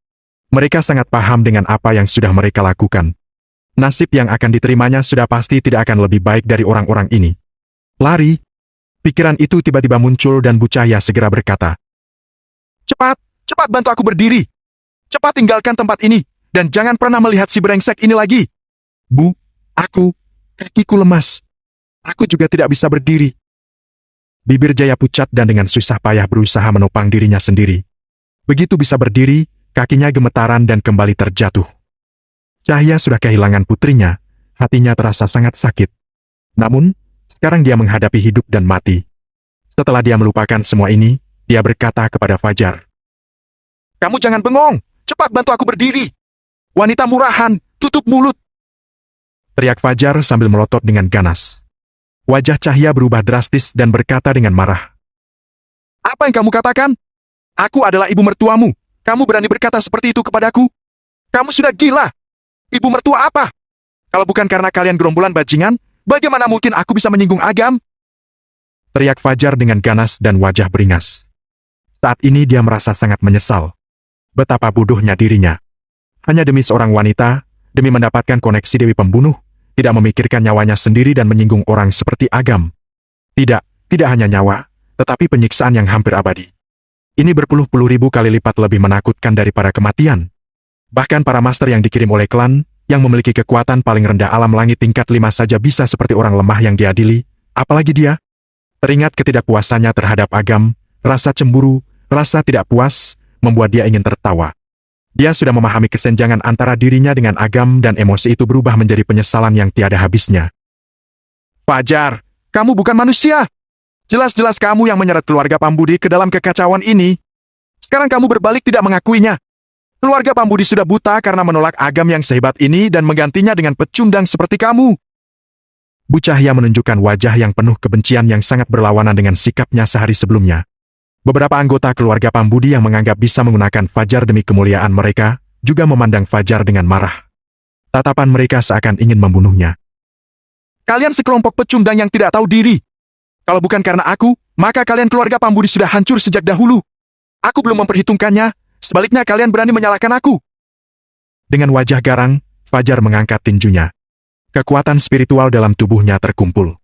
Mereka sangat paham dengan apa yang sudah mereka lakukan. Nasib yang akan diterimanya sudah pasti tidak akan lebih baik dari orang-orang ini. Lari. Pikiran itu tiba-tiba muncul dan Bu Cahya segera berkata, Cepat, cepat bantu aku berdiri. Cepat tinggalkan tempat ini, Dan jangan pernah melihat si brengsek ini lagi. Bu, kakiku lemas. Aku juga tidak bisa berdiri. Bibir Jaya pucat dan dengan susah payah berusaha menopang dirinya sendiri. Begitu bisa berdiri, kakinya gemetaran dan kembali terjatuh. Cahya sudah kehilangan putrinya, hatinya terasa sangat sakit. Namun, sekarang dia menghadapi hidup dan mati. Setelah dia melupakan semua ini, dia berkata kepada Fajar. Kamu jangan bengong, cepat bantu aku berdiri. Wanita murahan, tutup mulut. Teriak Fajar sambil melotot dengan ganas. Wajah Cahya berubah drastis dan berkata dengan marah. Apa yang kamu katakan? Aku adalah ibu mertuamu. Kamu berani berkata seperti itu kepadaku? Kamu sudah gila. Ibu mertua apa? Kalau bukan karena kalian gerombolan bajingan, bagaimana mungkin aku bisa menyinggung Agam? Teriak Fajar dengan ganas dan wajah beringas. Saat ini dia merasa sangat menyesal. Betapa bodohnya dirinya. Hanya demi seorang wanita, demi mendapatkan koneksi Dewi Pembunuh, tidak memikirkan nyawanya sendiri dan menyinggung orang seperti Agam. Tidak hanya nyawa, tetapi penyiksaan yang hampir abadi. Ini berpuluh-puluh ribu kali lipat lebih menakutkan daripada kematian. Bahkan para master yang dikirim oleh klan, yang memiliki kekuatan paling rendah alam langit tingkat 5 saja bisa seperti orang lemah yang diadili, apalagi dia. Teringat ketidakpuasannya terhadap Agam, rasa cemburu, rasa tidak puas, membuat dia ingin tertawa. Dia sudah memahami kesenjangan antara dirinya dengan Agam dan emosi itu berubah menjadi penyesalan yang tiada habisnya. Fajar, kamu bukan manusia. Jelas-jelas kamu yang menyeret keluarga Pambudi ke dalam kekacauan ini. Sekarang kamu berbalik tidak mengakuinya. Keluarga Pambudi sudah buta karena menolak Agam yang sehebat ini dan menggantinya dengan pecundang seperti kamu. Bu Cahya menunjukkan wajah yang penuh kebencian yang sangat berlawanan dengan sikapnya sehari sebelumnya. Beberapa anggota keluarga Pambudi yang menganggap bisa menggunakan Fajar demi kemuliaan mereka, juga memandang Fajar dengan marah. Tatapan mereka seakan ingin membunuhnya. Kalian sekelompok pecundang yang tidak tahu diri. Kalau bukan karena aku, maka kalian keluarga Pambudi sudah hancur sejak dahulu. Aku belum memperhitungkannya, sebaliknya kalian berani menyalahkan aku. Dengan wajah garang, Fajar mengangkat tinjunya. Kekuatan spiritual dalam tubuhnya terkumpul.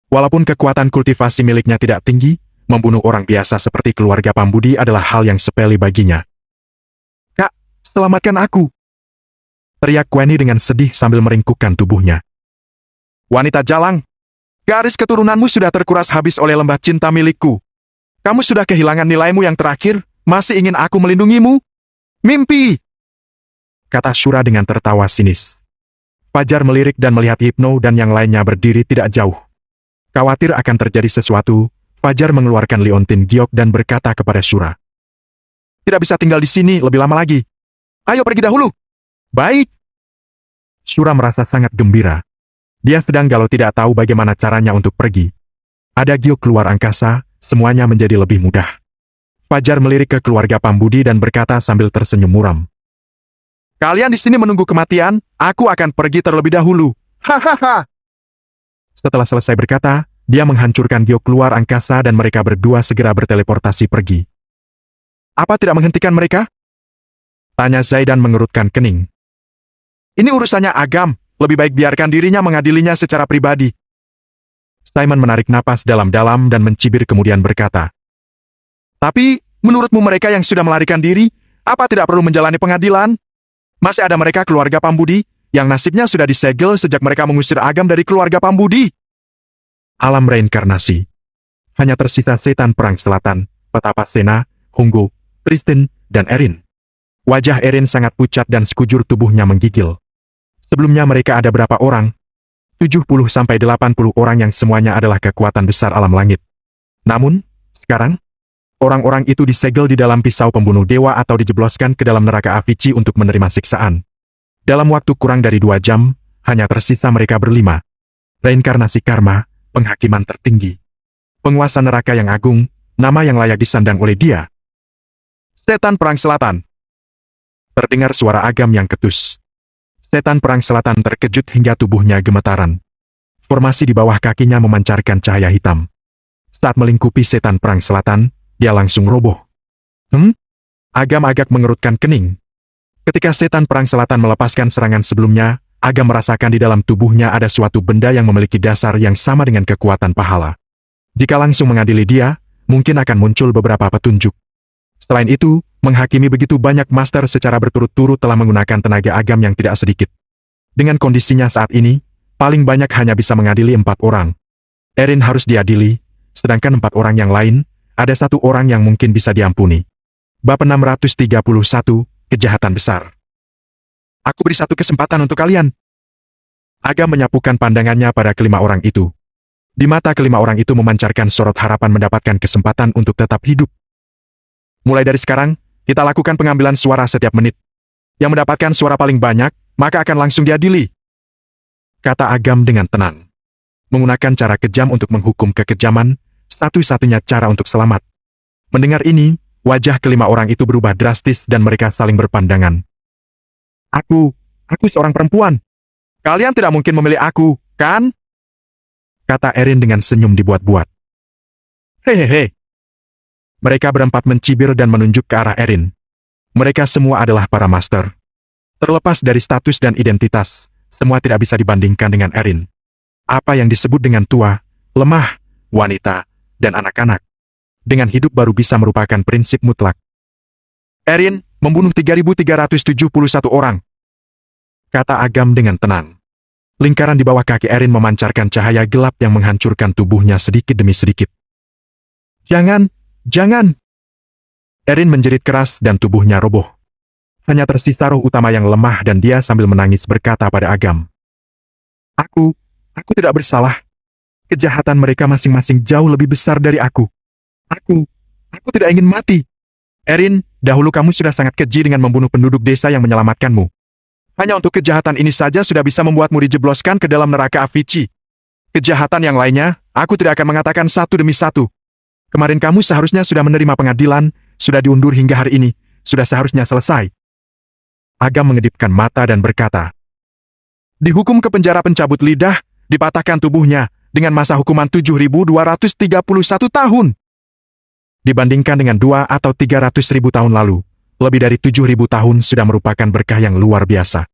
Walaupun kekuatan kultivasi miliknya tidak tinggi, membunuh orang biasa seperti keluarga Pambudi adalah hal yang sepele baginya. Kak, selamatkan aku. Teriak Kweni dengan sedih sambil meringkukkan tubuhnya. Wanita jalang, garis keturunanmu sudah terkuras habis oleh lembah cinta milikku. Kamu sudah kehilangan nilaimu yang terakhir, masih ingin aku melindungimu? Mimpi! Kata Shura dengan tertawa sinis. Fajar melirik dan melihat Hypno dan yang lainnya berdiri tidak jauh. Khawatir akan terjadi sesuatu, Fajar mengeluarkan liontin giok dan berkata kepada Shura. Tidak bisa tinggal di sini lebih lama lagi. Ayo pergi dahulu. Baik. Shura merasa sangat gembira. Dia sedang galau tidak tahu bagaimana caranya untuk pergi. Ada giok keluar angkasa, semuanya menjadi lebih mudah. Fajar melirik ke keluarga Pambudi dan berkata sambil tersenyum muram. Kalian di sini menunggu kematian, aku akan pergi terlebih dahulu. Hahaha. Setelah selesai berkata, dia menghancurkan giok keluar angkasa dan mereka berdua segera berteleportasi pergi. Apa tidak menghentikan mereka? Tanya Zaidan mengerutkan kening. Ini urusannya Agam, lebih baik biarkan dirinya mengadilinya secara pribadi. Simon menarik napas dalam-dalam dan mencibir kemudian berkata. Tapi, menurutmu mereka yang sudah melarikan diri, apa tidak perlu menjalani pengadilan? Masih ada mereka keluarga Pambudi, yang nasibnya sudah disegel sejak mereka mengusir Agam dari keluarga Pambudi. Alam reinkarnasi. Hanya tersisa setan perang selatan, petapa Sena, Honggo, Tristan, dan Erin. Wajah Erin sangat pucat dan sekujur tubuhnya menggigil. Sebelumnya mereka ada berapa orang? 70-80 orang yang semuanya adalah kekuatan besar alam langit. Namun, sekarang, orang-orang itu disegel di dalam pisau pembunuh dewa atau dijebloskan ke dalam neraka Avicii untuk menerima siksaan. Dalam waktu kurang dari 2 jam, hanya tersisa mereka berlima. Reinkarnasi karma, penghakiman tertinggi. Penguasa neraka yang agung, nama yang layak disandang oleh dia. Setan Perang Selatan. Terdengar suara Agam yang ketus. Setan Perang Selatan terkejut hingga tubuhnya gemetaran. Formasi di bawah kakinya memancarkan cahaya hitam. Saat melingkupi Setan Perang Selatan, dia langsung roboh. Agam agak mengerutkan kening. Ketika Setan Perang Selatan melepaskan serangan sebelumnya, Agam merasakan di dalam tubuhnya ada suatu benda yang memiliki dasar yang sama dengan kekuatan pahala. Jika langsung mengadili dia, mungkin akan muncul beberapa petunjuk. Selain itu, menghakimi begitu banyak master secara berturut-turut telah menggunakan tenaga agam yang tidak sedikit. Dengan kondisinya saat ini, paling banyak hanya bisa mengadili 4 orang. Erin harus diadili, sedangkan 4 orang yang lain, ada 1 orang yang mungkin bisa diampuni. Bab 631, Kejahatan Besar. Aku beri 1 kesempatan untuk kalian. Agam menyapukan pandangannya pada kelima orang itu. Di mata kelima orang itu memancarkan sorot harapan mendapatkan kesempatan untuk tetap hidup. Mulai dari sekarang, kita lakukan pengambilan suara setiap menit. Yang mendapatkan suara paling banyak, maka akan langsung diadili. Kata Agam dengan tenang. Menggunakan cara kejam untuk menghukum kekejaman, satu-satunya cara untuk selamat. Mendengar ini, wajah kelima orang itu berubah drastis dan mereka saling berpandangan. Aku seorang perempuan. Kalian tidak mungkin memilih aku, kan? Kata Erin dengan senyum dibuat-buat. Hehehe. Mereka berempat mencibir dan menunjuk ke arah Erin. Mereka semua adalah para master. Terlepas dari status dan identitas, semua tidak bisa dibandingkan dengan Erin. Apa yang disebut dengan tua, lemah, wanita, dan anak-anak. Dengan hidup baru bisa merupakan prinsip mutlak. Erin membunuh 3.371 orang. Kata Agam dengan tenang. Lingkaran di bawah kaki Erin memancarkan cahaya gelap yang menghancurkan tubuhnya sedikit demi sedikit. Jangan! Erin menjerit keras dan tubuhnya roboh. Hanya tersisa roh utama yang lemah dan dia sambil menangis berkata pada Agam. Aku tidak bersalah. Kejahatan mereka masing-masing jauh lebih besar dari aku. Aku tidak ingin mati. Erin, dahulu kamu sudah sangat keji dengan membunuh penduduk desa yang menyelamatkanmu. Hanya untuk kejahatan ini saja sudah bisa membuatmu dijebloskan ke dalam neraka Avicii. Kejahatan yang lainnya, aku tidak akan mengatakan satu demi satu. Kemarin kamu seharusnya sudah menerima pengadilan, sudah diundur hingga hari ini, sudah seharusnya selesai. Agam mengedipkan mata dan berkata, dihukum ke penjara pencabut lidah, dipatahkan tubuhnya, dengan masa hukuman 7.231 tahun. Dibandingkan dengan 2 atau 300.000 tahun lalu, lebih dari 7.000 tahun sudah merupakan berkah yang luar biasa.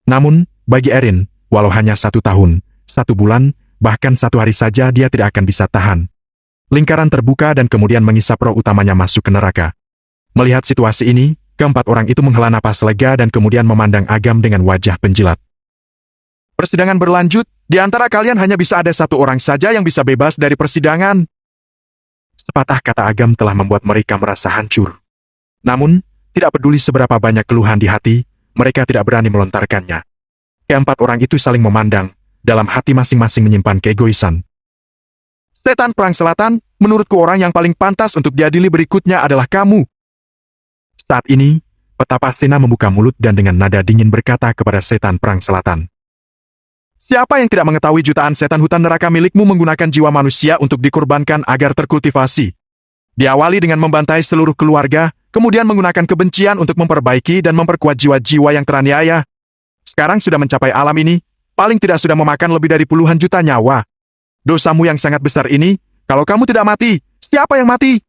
Namun, bagi Erin, walau hanya 1 tahun, 1 bulan, bahkan 1 hari saja dia tidak akan bisa tahan. Lingkaran terbuka dan kemudian mengisap roh utamanya masuk ke neraka. Melihat situasi ini, keempat orang itu menghela napas lega dan kemudian memandang Agam dengan wajah penjilat. Persidangan berlanjut, di antara kalian hanya bisa ada 1 orang saja yang bisa bebas dari persidangan. Sepatah kata Agam telah membuat mereka merasa hancur. Namun, tidak peduli seberapa banyak keluhan di hati, mereka tidak berani melontarkannya. Keempat orang itu saling memandang, dalam hati masing-masing menyimpan keegoisan. Setan Perang Selatan, menurutku orang yang paling pantas untuk diadili berikutnya adalah kamu. Saat ini, Petapasena membuka mulut dan dengan nada dingin berkata kepada Setan Perang Selatan. Siapa yang tidak mengetahui jutaan setan hutan neraka milikmu menggunakan jiwa manusia untuk dikorbankan agar terkultivasi? Diawali dengan membantai seluruh keluarga, kemudian menggunakan kebencian untuk memperbaiki dan memperkuat jiwa-jiwa yang teraniaya. Sekarang sudah mencapai alam ini, paling tidak sudah memakan lebih dari puluhan juta nyawa. Dosamu yang sangat besar ini, kalau kamu tidak mati, siapa yang mati?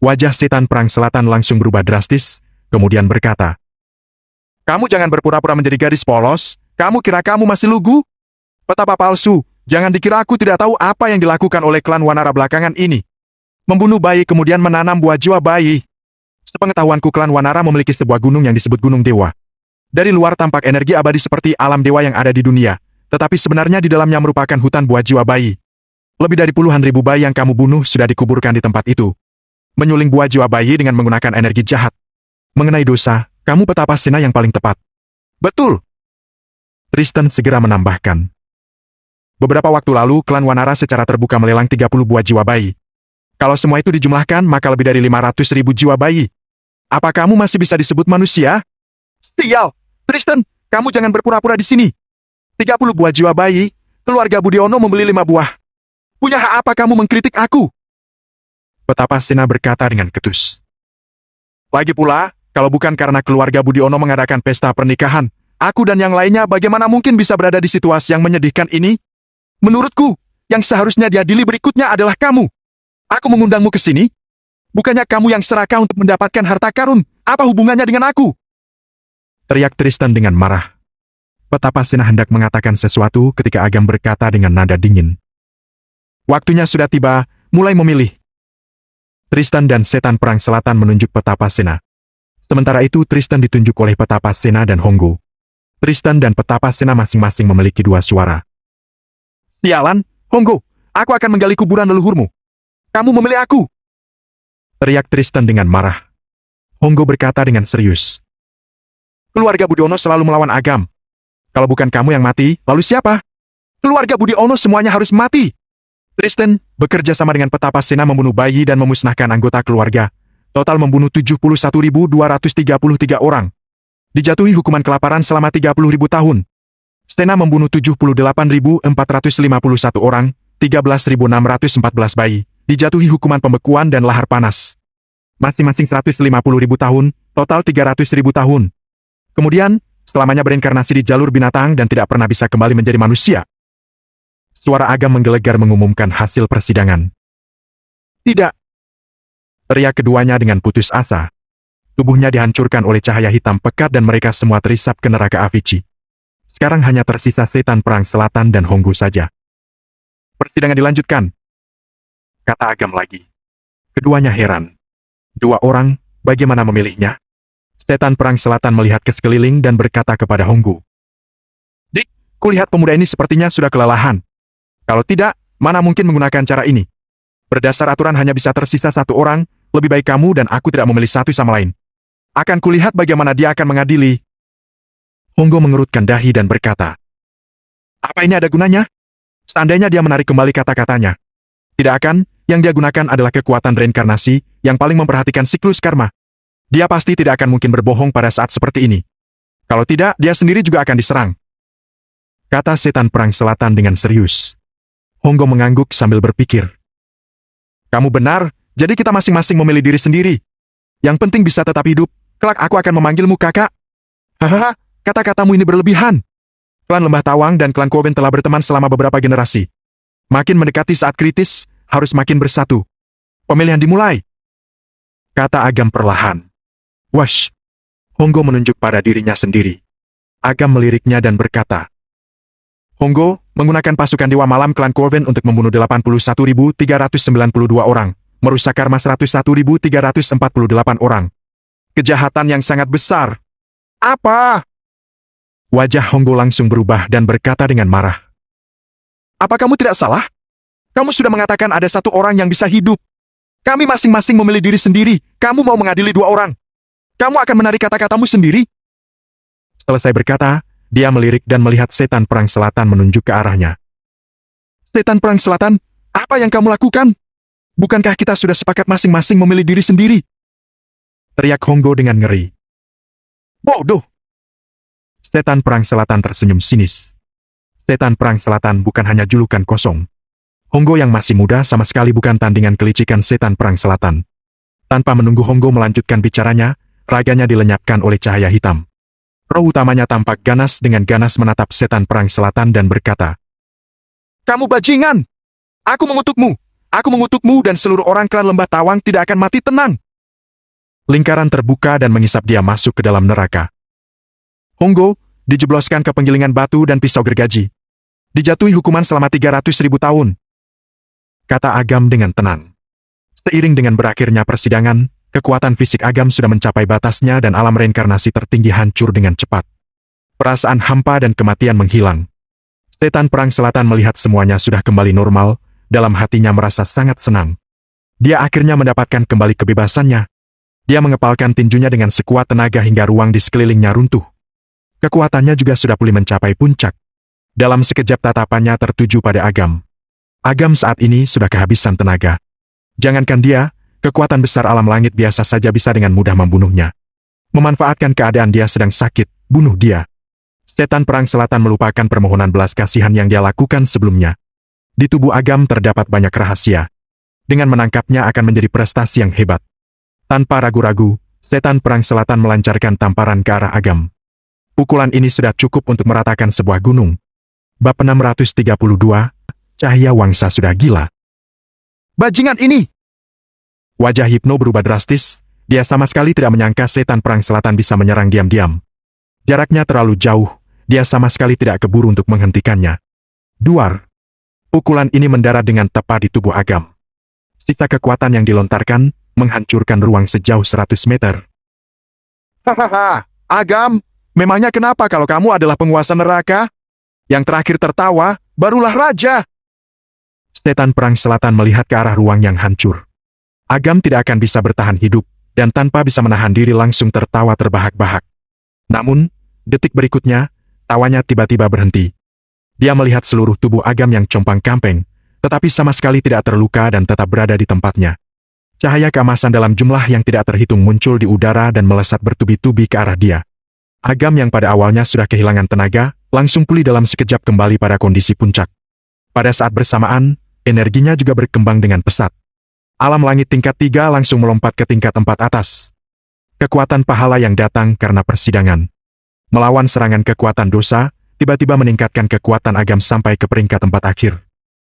Wajah Setan Perang Selatan langsung berubah drastis, kemudian berkata, kamu jangan berpura-pura menjadi gadis polos, kamu kira kamu masih lugu? Petapa palsu, jangan dikira aku tidak tahu apa yang dilakukan oleh klan Wanara belakangan ini. Membunuh bayi kemudian menanam buah jiwa bayi. Sepengetahuanku klan Wanara memiliki sebuah gunung yang disebut Gunung Dewa. Dari luar tampak energi abadi seperti alam dewa yang ada di dunia, tetapi sebenarnya di dalamnya merupakan hutan buah jiwa bayi. Lebih dari puluhan ribu bayi yang kamu bunuh sudah dikuburkan di tempat itu. Menyuling buah jiwa bayi dengan menggunakan energi jahat. Mengenai dosa, kamu Petapasena yang paling tepat. Betul. Tristan segera menambahkan. Beberapa waktu lalu, klan Wanara secara terbuka melelang 30 buah jiwa bayi. Kalau semua itu dijumlahkan, maka lebih dari 500.000 jiwa bayi. Apa kamu masih bisa disebut manusia? Sial! Tristan, kamu jangan berpura-pura di sini. 30 buah jiwa bayi, keluarga Budiono membeli 5 buah. Punya hak apa kamu mengkritik aku? Petapasena berkata dengan ketus. Lagi pula, kalau bukan karena keluarga Budiono mengadakan pesta pernikahan, aku dan yang lainnya bagaimana mungkin bisa berada di situasi yang menyedihkan ini? Menurutku, yang seharusnya diadili berikutnya adalah kamu. Aku mengundangmu ke sini. Bukannya kamu yang serakah untuk mendapatkan harta karun. Apa hubungannya dengan aku? Teriak Tristan dengan marah. Petapasena hendak mengatakan sesuatu ketika Agam berkata dengan nada dingin. Waktunya sudah tiba, mulai memilih. Tristan dan setan perang selatan menunjuk petapa Sena. Sementara itu Tristan ditunjuk oleh petapa Sena dan Honggo. Tristan dan petapa Sena masing-masing memiliki 2 suara. Sialan, Honggo, aku akan menggali kuburan leluhurmu. Kamu memilih aku. Teriak Tristan dengan marah. Honggo berkata dengan serius. Keluarga Budiono selalu melawan Agam. Kalau bukan kamu yang mati, lalu siapa? Keluarga Budiono semuanya harus mati. Tristan bekerja sama dengan petapa Sena membunuh bayi dan memusnahkan anggota keluarga. Total membunuh 71.233 orang. Dijatuhi hukuman kelaparan selama 30.000 tahun. Sena membunuh 78.451 orang, 13.614 bayi. Dijatuhi hukuman pembekuan dan lahar panas. Masing-masing 150.000 tahun, total 300.000 tahun. Kemudian, selamanya berinkarnasi di jalur binatang dan tidak pernah bisa kembali menjadi manusia. Suara Agam menggelegar mengumumkan hasil persidangan. Tidak. Teriak keduanya dengan putus asa. Tubuhnya dihancurkan oleh cahaya hitam pekat dan mereka semua terisap ke neraka Avicii. Sekarang hanya tersisa setan perang selatan dan Honggo saja. Persidangan dilanjutkan. Kata Agam lagi. Keduanya heran. 2 orang, bagaimana memilihnya? Setan perang selatan melihat ke sekeliling dan berkata kepada Honggo. Dik, kulihat pemuda ini sepertinya sudah kelelahan. Kalau tidak, mana mungkin menggunakan cara ini? Berdasar aturan hanya bisa tersisa 1 orang, lebih baik kamu dan aku tidak memilih satu sama lain. Akan kulihat bagaimana dia akan mengadili. Honggo mengerutkan dahi dan berkata. Apa ini ada gunanya? Seandainya dia menarik kembali kata-katanya. Tidak akan, yang dia gunakan adalah kekuatan reinkarnasi, yang paling memperhatikan siklus karma. Dia pasti tidak akan mungkin berbohong pada saat seperti ini. Kalau tidak, dia sendiri juga akan diserang. Kata setan perang selatan dengan serius. Honggo mengangguk sambil berpikir. Kamu benar, jadi kita masing-masing memilih diri sendiri. Yang penting bisa tetap hidup, kelak aku akan memanggilmu kakak. Hahaha, kata-katamu ini berlebihan. Klan Lembah Tawang dan klan Kowen telah berteman selama beberapa generasi. Makin mendekati saat kritis, harus makin bersatu. Pemilihan dimulai. Kata Agam perlahan. Wash. Honggo menunjuk pada dirinya sendiri. Agam meliriknya dan berkata. Honggo, menggunakan pasukan Dewa Malam klan Kowen untuk membunuh 81.392 orang, merusak karma 101.348 orang. Kejahatan yang sangat besar. Apa? Wajah Honggo langsung berubah dan berkata dengan marah. Apa kamu tidak salah? Kamu sudah mengatakan ada 1 orang yang bisa hidup. Kami masing-masing memilih diri sendiri. Kamu mau mengadili 2 orang. Kamu akan menarik kata-katamu sendiri? Selesai berkata, dia melirik dan melihat setan perang selatan menunjuk ke arahnya. Setan perang selatan, apa yang kamu lakukan? Bukankah kita sudah sepakat masing-masing memilih diri sendiri? Teriak Honggo dengan ngeri. Bodoh! Setan perang selatan tersenyum sinis. Setan perang selatan bukan hanya julukan kosong. Honggo yang masih muda sama sekali bukan tandingan kelicikan setan perang selatan. Tanpa menunggu Honggo melanjutkan bicaranya, raganya dilenyapkan oleh cahaya hitam. Roh utamanya tampak ganas dengan ganas menatap setan perang selatan dan berkata, Kamu bajingan! Aku mengutukmu! Aku mengutukmu dan seluruh orang klan Lembah Tawang tidak akan mati tenang! Lingkaran terbuka dan mengisap dia masuk ke dalam neraka. Honggo dijebloskan ke penggilingan batu dan pisau gergaji. Dijatuhi hukuman selama 300.000 tahun. Kata Agam dengan tenang. Seiring dengan berakhirnya persidangan, kekuatan fisik Agam sudah mencapai batasnya dan alam reinkarnasi tertinggi hancur dengan cepat. Perasaan hampa dan kematian menghilang. Setan perang selatan melihat semuanya sudah kembali normal, dalam hatinya merasa sangat senang. Dia akhirnya mendapatkan kembali kebebasannya. Dia mengepalkan tinjunya dengan sekuat tenaga hingga ruang di sekelilingnya runtuh. Kekuatannya juga sudah pulih mencapai puncak. Dalam sekejap tatapannya tertuju pada Agam. Agam saat ini sudah kehabisan tenaga. Jangankan dia, kekuatan besar alam langit biasa saja bisa dengan mudah membunuhnya. Memanfaatkan keadaan dia sedang sakit, bunuh dia. Setan perang selatan melupakan permohonan belas kasihan yang dia lakukan sebelumnya. Di tubuh Agam terdapat banyak rahasia. Dengan menangkapnya akan menjadi prestasi yang hebat. Tanpa ragu-ragu, setan perang selatan melancarkan tamparan ke arah Agam. Pukulan ini sudah cukup untuk meratakan sebuah gunung. Bab 632, Cahaya Wangsa sudah gila. Bajingan ini! Wajah Hipno berubah drastis, dia sama sekali tidak menyangka setan perang selatan bisa menyerang diam-diam. Jaraknya terlalu jauh, dia sama sekali tidak keburu untuk menghentikannya. Duar! Pukulan ini mendarat dengan tepat di tubuh Agam. Sisa kekuatan yang dilontarkan, menghancurkan ruang sejauh 100 meter. Hahaha, Agam, memangnya kenapa kalau kamu adalah penguasa neraka? Yang terakhir tertawa, barulah raja. Setan Perang Selatan melihat ke arah ruang yang hancur. Agam tidak akan bisa bertahan hidup, dan tanpa bisa menahan diri langsung tertawa terbahak-bahak. Namun, detik berikutnya, tawanya tiba-tiba berhenti. Dia melihat seluruh tubuh Agam yang compang-camping, tetapi sama sekali tidak terluka dan tetap berada di tempatnya. Cahaya keemasan dalam jumlah yang tidak terhitung muncul di udara dan melesat bertubi-tubi ke arah dia. Agam yang pada awalnya sudah kehilangan tenaga, langsung pulih dalam sekejap kembali pada kondisi puncak. Pada saat bersamaan, energinya juga berkembang dengan pesat. Alam langit tingkat 3 langsung melompat ke tingkat 4 atas. Kekuatan pahala yang datang karena persidangan. Melawan serangan kekuatan dosa, tiba-tiba meningkatkan kekuatan Agam sampai ke peringkat 4 akhir.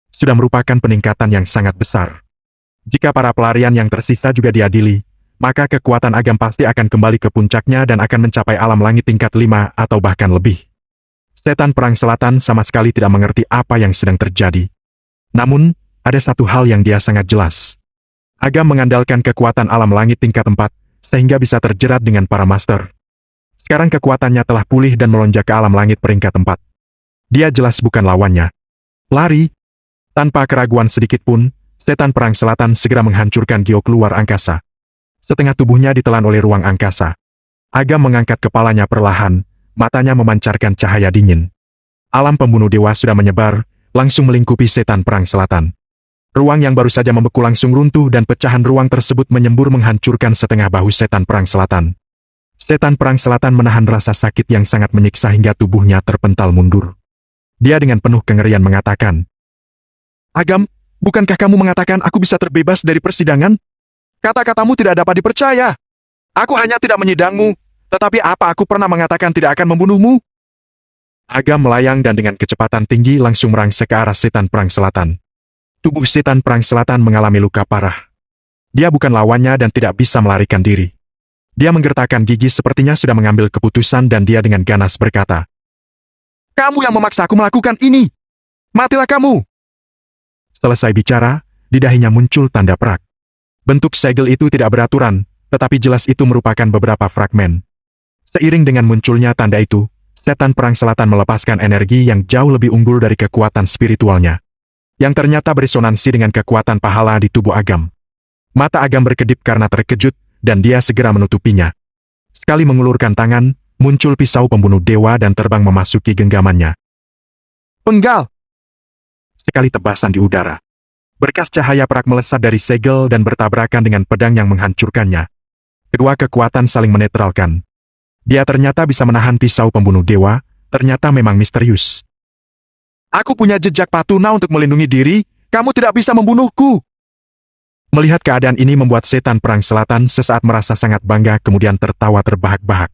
Sudah merupakan peningkatan yang sangat besar. Jika para pelarian yang tersisa juga diadili, maka kekuatan Agam pasti akan kembali ke puncaknya dan akan mencapai alam langit tingkat 5 atau bahkan lebih. Setan Perang Selatan sama sekali tidak mengerti apa yang sedang terjadi. Namun, ada satu hal yang dia sangat jelas. Agam mengandalkan kekuatan alam langit tingkat 4, sehingga bisa terjerat dengan para master. Sekarang kekuatannya telah pulih dan melonjak ke alam langit peringkat 4. Dia jelas bukan lawannya. Lari. Tanpa keraguan sedikit pun, Setan Perang Selatan segera menghancurkan giok luar angkasa. Setengah tubuhnya ditelan oleh ruang angkasa. Agam mengangkat kepalanya perlahan, matanya memancarkan cahaya dingin. Alam pembunuh dewa sudah menyebar, langsung melingkupi Setan Perang Selatan. Ruang yang baru saja membeku langsung runtuh dan pecahan ruang tersebut menyembur menghancurkan setengah bahu Setan Perang Selatan. Setan Perang Selatan menahan rasa sakit yang sangat menyiksa hingga tubuhnya terpental mundur. Dia dengan penuh kengerian mengatakan, Agam, bukankah kamu mengatakan aku bisa terbebas dari persidangan? Kata-katamu tidak dapat dipercaya. Aku hanya tidak menyidangmu, tetapi apa aku pernah mengatakan tidak akan membunuhmu? Agam melayang dan dengan kecepatan tinggi langsung merangsek ke arah Setan Perang Selatan. Tubuh Setan Perang Selatan mengalami luka parah. Dia bukan lawannya dan tidak bisa melarikan diri. Dia menggertakkan gigi sepertinya sudah mengambil keputusan dan dia dengan ganas berkata, Kamu yang memaksa aku melakukan ini! Matilah kamu! Selesai bicara, di dahinya muncul tanda perak. Bentuk segel itu tidak beraturan, tetapi jelas itu merupakan beberapa fragmen. Seiring dengan munculnya tanda itu, Setan Perang Selatan melepaskan energi yang jauh lebih unggul dari kekuatan spiritualnya, yang ternyata beresonansi dengan kekuatan pahala di tubuh Agam. Mata Agam berkedip karena terkejut, dan dia segera menutupinya. Sekali mengulurkan tangan, muncul pisau pembunuh dewa dan terbang memasuki genggamannya. Penggal! Sekali tebasan di udara. Berkas cahaya perak melesat dari segel dan bertabrakan dengan pedang yang menghancurkannya. Kedua kekuatan saling menetralkan. Dia ternyata bisa menahan pisau pembunuh dewa, ternyata memang misterius. Aku punya jejak patuna untuk melindungi diri, kamu tidak bisa membunuhku. Melihat keadaan ini membuat Setan Perang Selatan sesaat merasa sangat bangga kemudian tertawa terbahak-bahak.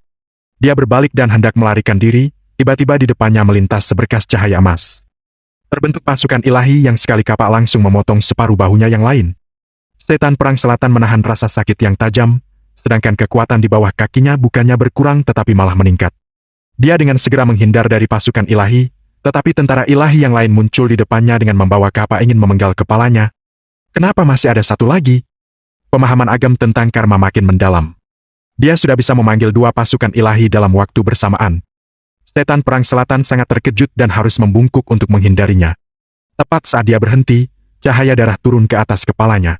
Dia berbalik dan hendak melarikan diri, tiba-tiba di depannya melintas seberkas cahaya emas. Terbentuk pasukan ilahi yang sekali kapak langsung memotong separuh bahunya yang lain. Setan Perang Selatan menahan rasa sakit yang tajam, sedangkan kekuatan di bawah kakinya bukannya berkurang tetapi malah meningkat. Dia dengan segera menghindar dari pasukan ilahi, tetapi tentara ilahi yang lain muncul di depannya dengan membawa kapak ingin memenggal kepalanya. Kenapa masih ada satu lagi? Pemahaman Agam tentang karma makin mendalam. Dia sudah bisa memanggil dua pasukan ilahi dalam waktu bersamaan. Setan Perang Selatan sangat terkejut dan harus membungkuk untuk menghindarinya. Tepat saat dia berhenti, cahaya darah turun ke atas kepalanya.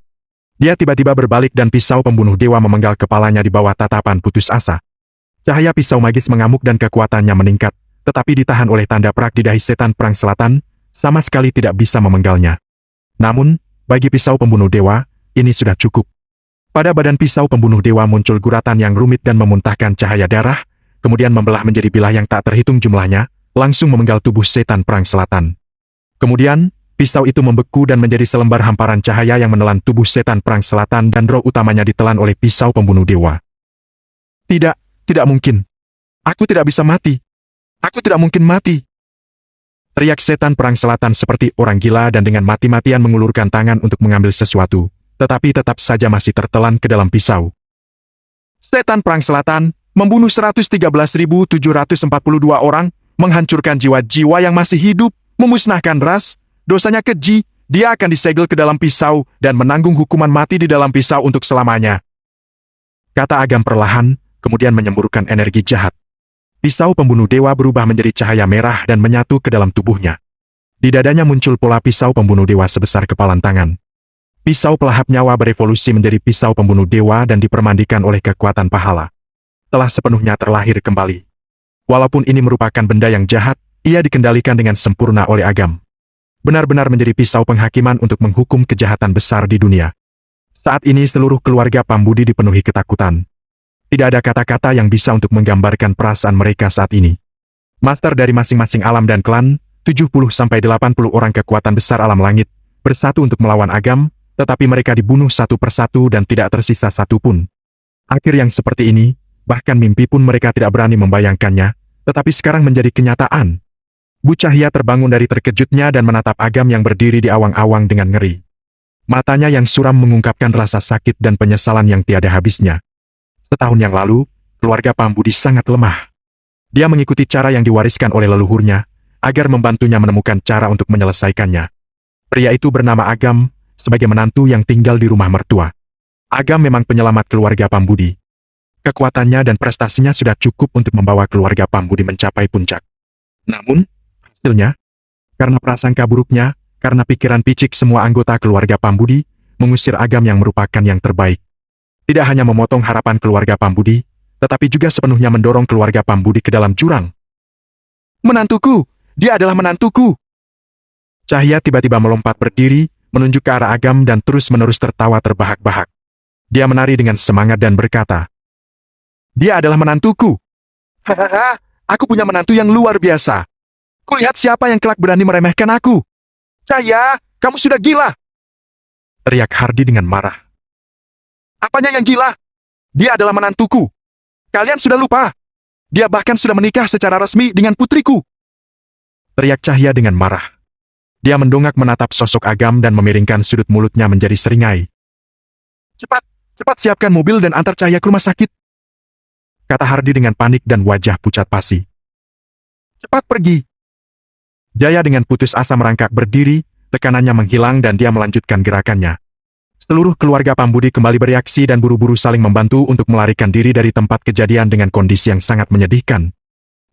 Dia tiba-tiba berbalik dan pisau pembunuh dewa memenggal kepalanya di bawah tatapan putus asa. Cahaya pisau magis mengamuk dan kekuatannya meningkat, tetapi ditahan oleh tanda perak di dahi Setan Perang Selatan, sama sekali tidak bisa memenggalnya. Namun, bagi pisau pembunuh dewa, ini sudah cukup. Pada badan pisau pembunuh dewa muncul guratan yang rumit dan memuntahkan cahaya darah, kemudian membelah menjadi bilah yang tak terhitung jumlahnya, langsung memenggal tubuh Setan Perang Selatan. Kemudian, pisau itu membeku dan menjadi selembar hamparan cahaya yang menelan tubuh Setan Perang Selatan dan roh utamanya ditelan oleh pisau pembunuh dewa. Tidak, tidak mungkin. Aku tidak bisa mati. Aku tidak mungkin mati. Teriak Setan Perang Selatan seperti orang gila dan dengan mati-matian mengulurkan tangan untuk mengambil sesuatu, tetapi tetap saja masih tertelan ke dalam pisau. Setan Perang Selatan membunuh 113.742 orang, menghancurkan jiwa-jiwa yang masih hidup, memusnahkan ras, dosanya keji, dia akan disegel ke dalam pisau dan menanggung hukuman mati di dalam pisau untuk selamanya. Kata Agam perlahan, kemudian menyemburkan energi jahat. Pisau pembunuh dewa berubah menjadi cahaya merah dan menyatu ke dalam tubuhnya. Di dadanya muncul pola pisau pembunuh dewa sebesar kepalan tangan. Pisau pelahap nyawa berevolusi menjadi pisau pembunuh dewa dan dipermandikan oleh kekuatan pahala. Telah sepenuhnya terlahir kembali. Walaupun ini merupakan benda yang jahat, ia dikendalikan dengan sempurna oleh Agam. Benar-benar menjadi pisau penghakiman untuk menghukum kejahatan besar di dunia. Saat ini seluruh keluarga Pambudi dipenuhi ketakutan. Tidak ada kata-kata yang bisa untuk menggambarkan perasaan mereka saat ini. Master dari masing-masing alam dan klan, 70-80 orang kekuatan besar alam langit, bersatu untuk melawan Agam, tetapi mereka dibunuh satu persatu dan tidak tersisa satu pun. Akhir yang seperti ini, bahkan mimpi pun mereka tidak berani membayangkannya, tetapi sekarang menjadi kenyataan. Bu Cahya terbangun dari terkejutnya dan menatap Agam yang berdiri di awang-awang dengan ngeri. Matanya yang suram mengungkapkan rasa sakit dan penyesalan yang tiada habisnya. Setahun yang lalu, keluarga Pambudi sangat lemah. Dia mengikuti cara yang diwariskan oleh leluhurnya, agar membantunya menemukan cara untuk menyelesaikannya. Pria itu bernama Agam, sebagai menantu yang tinggal di rumah mertua. Agam memang penyelamat keluarga Pambudi. Kekuatannya dan prestasinya sudah cukup untuk membawa keluarga Pambudi mencapai puncak. Namun, hasilnya, karena prasangka buruknya, karena pikiran picik semua anggota keluarga Pambudi, mengusir Agam yang merupakan yang terbaik. Tidak hanya memotong harapan keluarga Pambudi, tetapi juga sepenuhnya mendorong keluarga Pambudi ke dalam jurang. Menantuku! Dia adalah menantuku! Cahya tiba-tiba melompat berdiri, menunjuk ke arah Agam dan terus-menerus tertawa terbahak-bahak. Dia menari dengan semangat dan berkata, "Dia adalah menantuku! Hahaha, aku punya menantu yang luar biasa! Kulihat siapa yang kelak berani meremehkan aku! Cahya, kamu sudah gila!" Teriak Hardi dengan marah. "Apanya yang gila? Dia adalah menantuku! Kalian sudah lupa! Dia bahkan sudah menikah secara resmi dengan putriku!" Teriak Cahya dengan marah. Dia mendongak menatap sosok Agam dan memiringkan sudut mulutnya menjadi seringai. "Cepat, cepat siapkan mobil dan antar Cahya ke rumah sakit," kata Hardi dengan panik dan wajah pucat pasi. "Cepat pergi." Jaya dengan putus asa merangkak berdiri, tekanannya menghilang dan dia melanjutkan gerakannya. Seluruh keluarga Pambudi kembali bereaksi dan buru-buru saling membantu untuk melarikan diri dari tempat kejadian dengan kondisi yang sangat menyedihkan.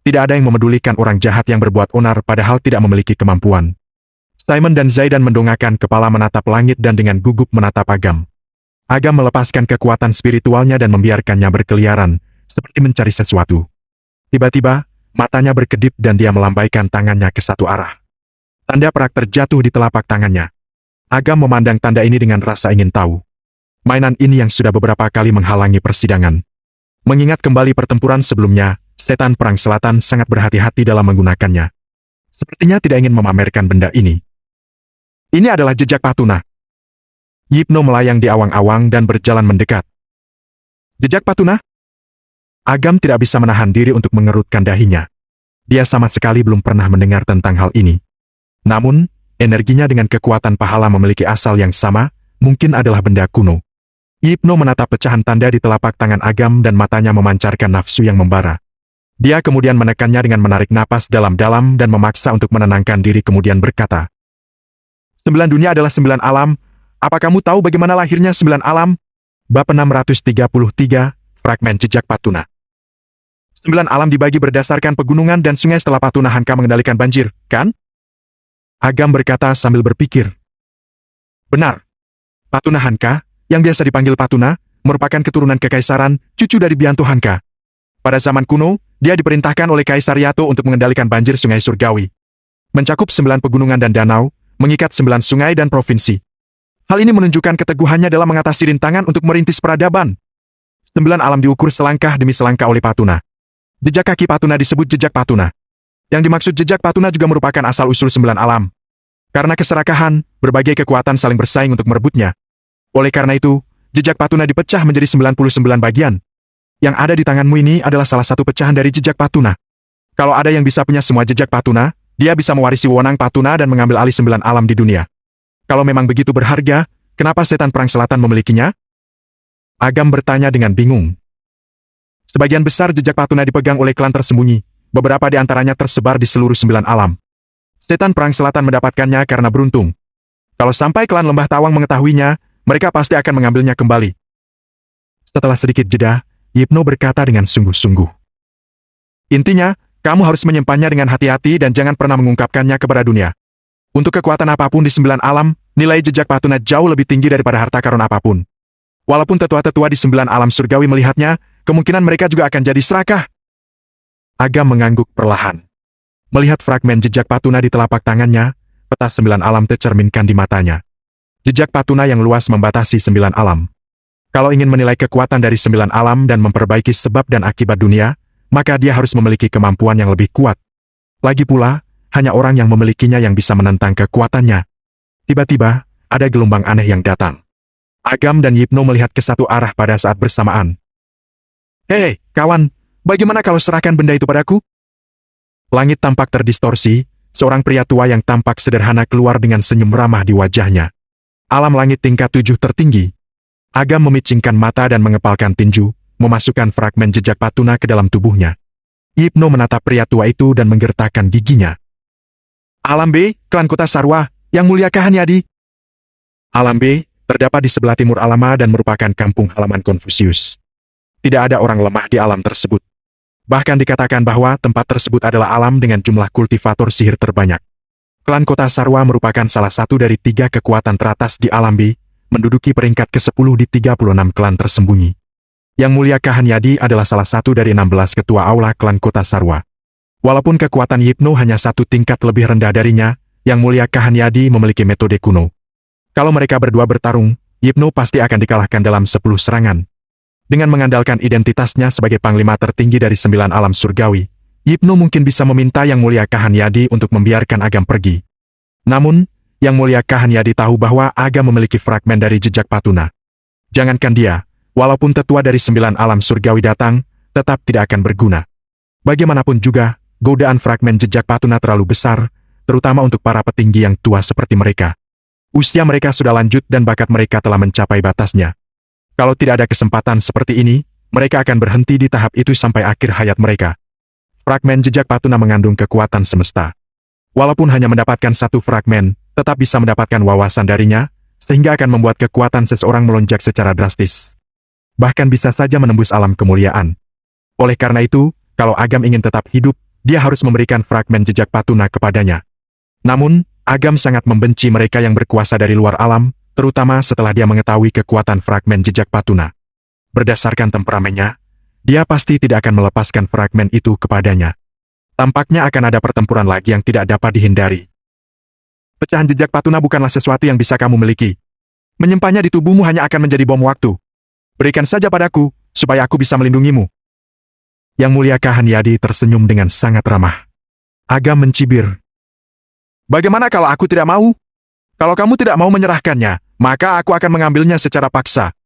Tidak ada yang memedulikan orang jahat yang berbuat onar padahal tidak memiliki kemampuan. Simon dan Zaidan mendongakkan kepala menatap langit dan dengan gugup menatap Agam. Agam melepaskan kekuatan spiritualnya dan membiarkannya berkeliaran, seperti mencari sesuatu. Tiba-tiba, matanya berkedip dan dia melambaikan tangannya ke satu arah. Tanda perak terjatuh di telapak tangannya. Agam memandang tanda ini dengan rasa ingin tahu. Mainan ini yang sudah beberapa kali menghalangi persidangan. Mengingat kembali pertempuran sebelumnya, setan perang selatan sangat berhati-hati dalam menggunakannya. Sepertinya tidak ingin memamerkan benda ini. Ini adalah jejak Patuna. Yipno melayang di awang-awang dan berjalan mendekat. Jejak Patuna? Agam tidak bisa menahan diri untuk mengerutkan dahinya. Dia sama sekali belum pernah mendengar tentang hal ini. Namun, energinya dengan kekuatan pahala memiliki asal yang sama, mungkin adalah benda kuno. Yipno menatap pecahan tanda di telapak tangan Agam dan matanya memancarkan nafsu yang membara. Dia kemudian menekannya dengan menarik napas dalam-dalam dan memaksa untuk menenangkan diri kemudian berkata, 9 dunia adalah 9 alam. Apa kamu tahu bagaimana lahirnya 9 alam? Bab 633, Fragmen Jejak Patuna. 9 alam dibagi berdasarkan pegunungan dan sungai setelah Patuna Hanka mengendalikan banjir, kan? Agam berkata sambil berpikir. Benar. Patuna Hanka, yang biasa dipanggil Patuna, merupakan keturunan kekaisaran, cucu dari Bianto Hanka. Pada zaman kuno, dia diperintahkan oleh Kaisar Yato untuk mengendalikan banjir sungai surgawi. Mencakup 9 pegunungan dan danau, mengikat 9 sungai dan provinsi. Hal ini menunjukkan keteguhannya dalam mengatasi rintangan untuk merintis peradaban. 9 alam diukur selangkah demi selangkah oleh Patuna. Jejak kaki Patuna disebut jejak Patuna. Yang dimaksud jejak Patuna juga merupakan asal-usul 9 alam. Karena keserakahan, berbagai kekuatan saling bersaing untuk merebutnya. Oleh karena itu, jejak Patuna dipecah menjadi 99 bagian. Yang ada di tanganmu ini adalah salah satu pecahan dari jejak Patuna. Kalau ada yang bisa punya semua jejak Patuna, dia bisa mewarisi wewenang Patuna dan mengambil alih 9 alam di dunia. Kalau memang begitu berharga, kenapa setan perang selatan memilikinya? Agam bertanya dengan bingung. Sebagian besar jejak Patuna dipegang oleh klan tersembunyi, beberapa di antaranya tersebar di seluruh 9 alam. Setan perang selatan mendapatkannya karena beruntung. Kalau sampai klan Lembah Tawang mengetahuinya, mereka pasti akan mengambilnya kembali. Setelah sedikit jeda, Yipno berkata dengan sungguh-sungguh. Intinya, kamu harus menyimpannya dengan hati-hati dan jangan pernah mengungkapkannya kepada dunia. Untuk kekuatan apapun di 9 alam, nilai jejak Patuna jauh lebih tinggi daripada harta karun apapun. Walaupun tetua-tetua di 9 alam surgawi melihatnya, kemungkinan mereka juga akan jadi serakah. Agam mengangguk perlahan. Melihat fragmen jejak Patuna di telapak tangannya, peta 9 alam tercerminkan di matanya. Jejak Patuna yang luas membatasi 9 alam. Kalau ingin menilai kekuatan dari 9 alam dan memperbaiki sebab dan akibat dunia, maka dia harus memiliki kemampuan yang lebih kuat. Lagi pula, hanya orang yang memilikinya yang bisa menentang kekuatannya. Tiba-tiba, ada gelombang aneh yang datang. Agam dan Yipno melihat ke satu arah pada saat bersamaan. Hei, kawan, bagaimana kalau serahkan benda itu padaku? Langit tampak terdistorsi, seorang pria tua yang tampak sederhana keluar dengan senyum ramah di wajahnya. Alam langit tingkat 7 tertinggi. Agam memicingkan mata dan mengepalkan tinju, memasukkan fragmen jejak Patuna ke dalam tubuhnya. Yipno menatap pria tua itu dan menggertakkan giginya. Alam B, klan kota Sarwa, yang mulia Kahanyadi. Alam B terdapat di sebelah timur Alama dan merupakan kampung halaman Konfusius. Tidak ada orang lemah di alam tersebut. Bahkan dikatakan bahwa tempat tersebut adalah alam dengan jumlah kultivator sihir terbanyak. Klan kota Sarwa merupakan salah satu dari 3 kekuatan teratas di alam B, menduduki peringkat ke-10 di 36 klan tersembunyi. Yang mulia Kahanyadi adalah salah satu dari 16 ketua aula klan kota Sarwa. Walaupun kekuatan Yipno hanya 1 tingkat lebih rendah darinya, Yang mulia Kahanyadi memiliki metode kuno. Kalau mereka berdua bertarung, Yipno pasti akan dikalahkan dalam 10 serangan. Dengan mengandalkan identitasnya sebagai panglima tertinggi dari 9 alam surgawi, Yipno mungkin bisa meminta Yang mulia Kahanyadi untuk membiarkan Agam pergi. Namun, Yang mulia Kahanyadi tahu bahwa Agam memiliki fragmen dari jejak Patuna. Jangankan dia, walaupun tetua dari 9 alam surgawi datang, tetap tidak akan berguna. Bagaimanapun juga, godaan fragmen jejak Patuna terlalu besar, terutama untuk para petinggi yang tua seperti mereka. Usia mereka sudah lanjut dan bakat mereka telah mencapai batasnya. Kalau tidak ada kesempatan seperti ini, mereka akan berhenti di tahap itu sampai akhir hayat mereka. Fragmen jejak Patuna mengandung kekuatan semesta. Walaupun hanya mendapatkan 1 fragmen, tetap bisa mendapatkan wawasan darinya, sehingga akan membuat kekuatan seseorang melonjak secara drastis. Bahkan bisa saja menembus alam kemuliaan. Oleh karena itu, kalau Agam ingin tetap hidup, dia harus memberikan fragmen jejak Patuna kepadanya. Namun, Agam sangat membenci mereka yang berkuasa dari luar alam, terutama setelah dia mengetahui kekuatan fragmen jejak Patuna. Berdasarkan temperamennya, dia pasti tidak akan melepaskan fragmen itu kepadanya. Tampaknya akan ada pertempuran lagi yang tidak dapat dihindari. Pecahan jejak Patuna bukanlah sesuatu yang bisa kamu miliki. Menyimpannya di tubuhmu hanya akan menjadi bom waktu. Berikan saja padaku, supaya aku bisa melindungimu. Yang mulia Kahanyadi tersenyum dengan sangat ramah. Agam mencibir. Bagaimana kalau aku tidak mau? Kalau kamu tidak mau menyerahkannya, maka aku akan mengambilnya secara paksa.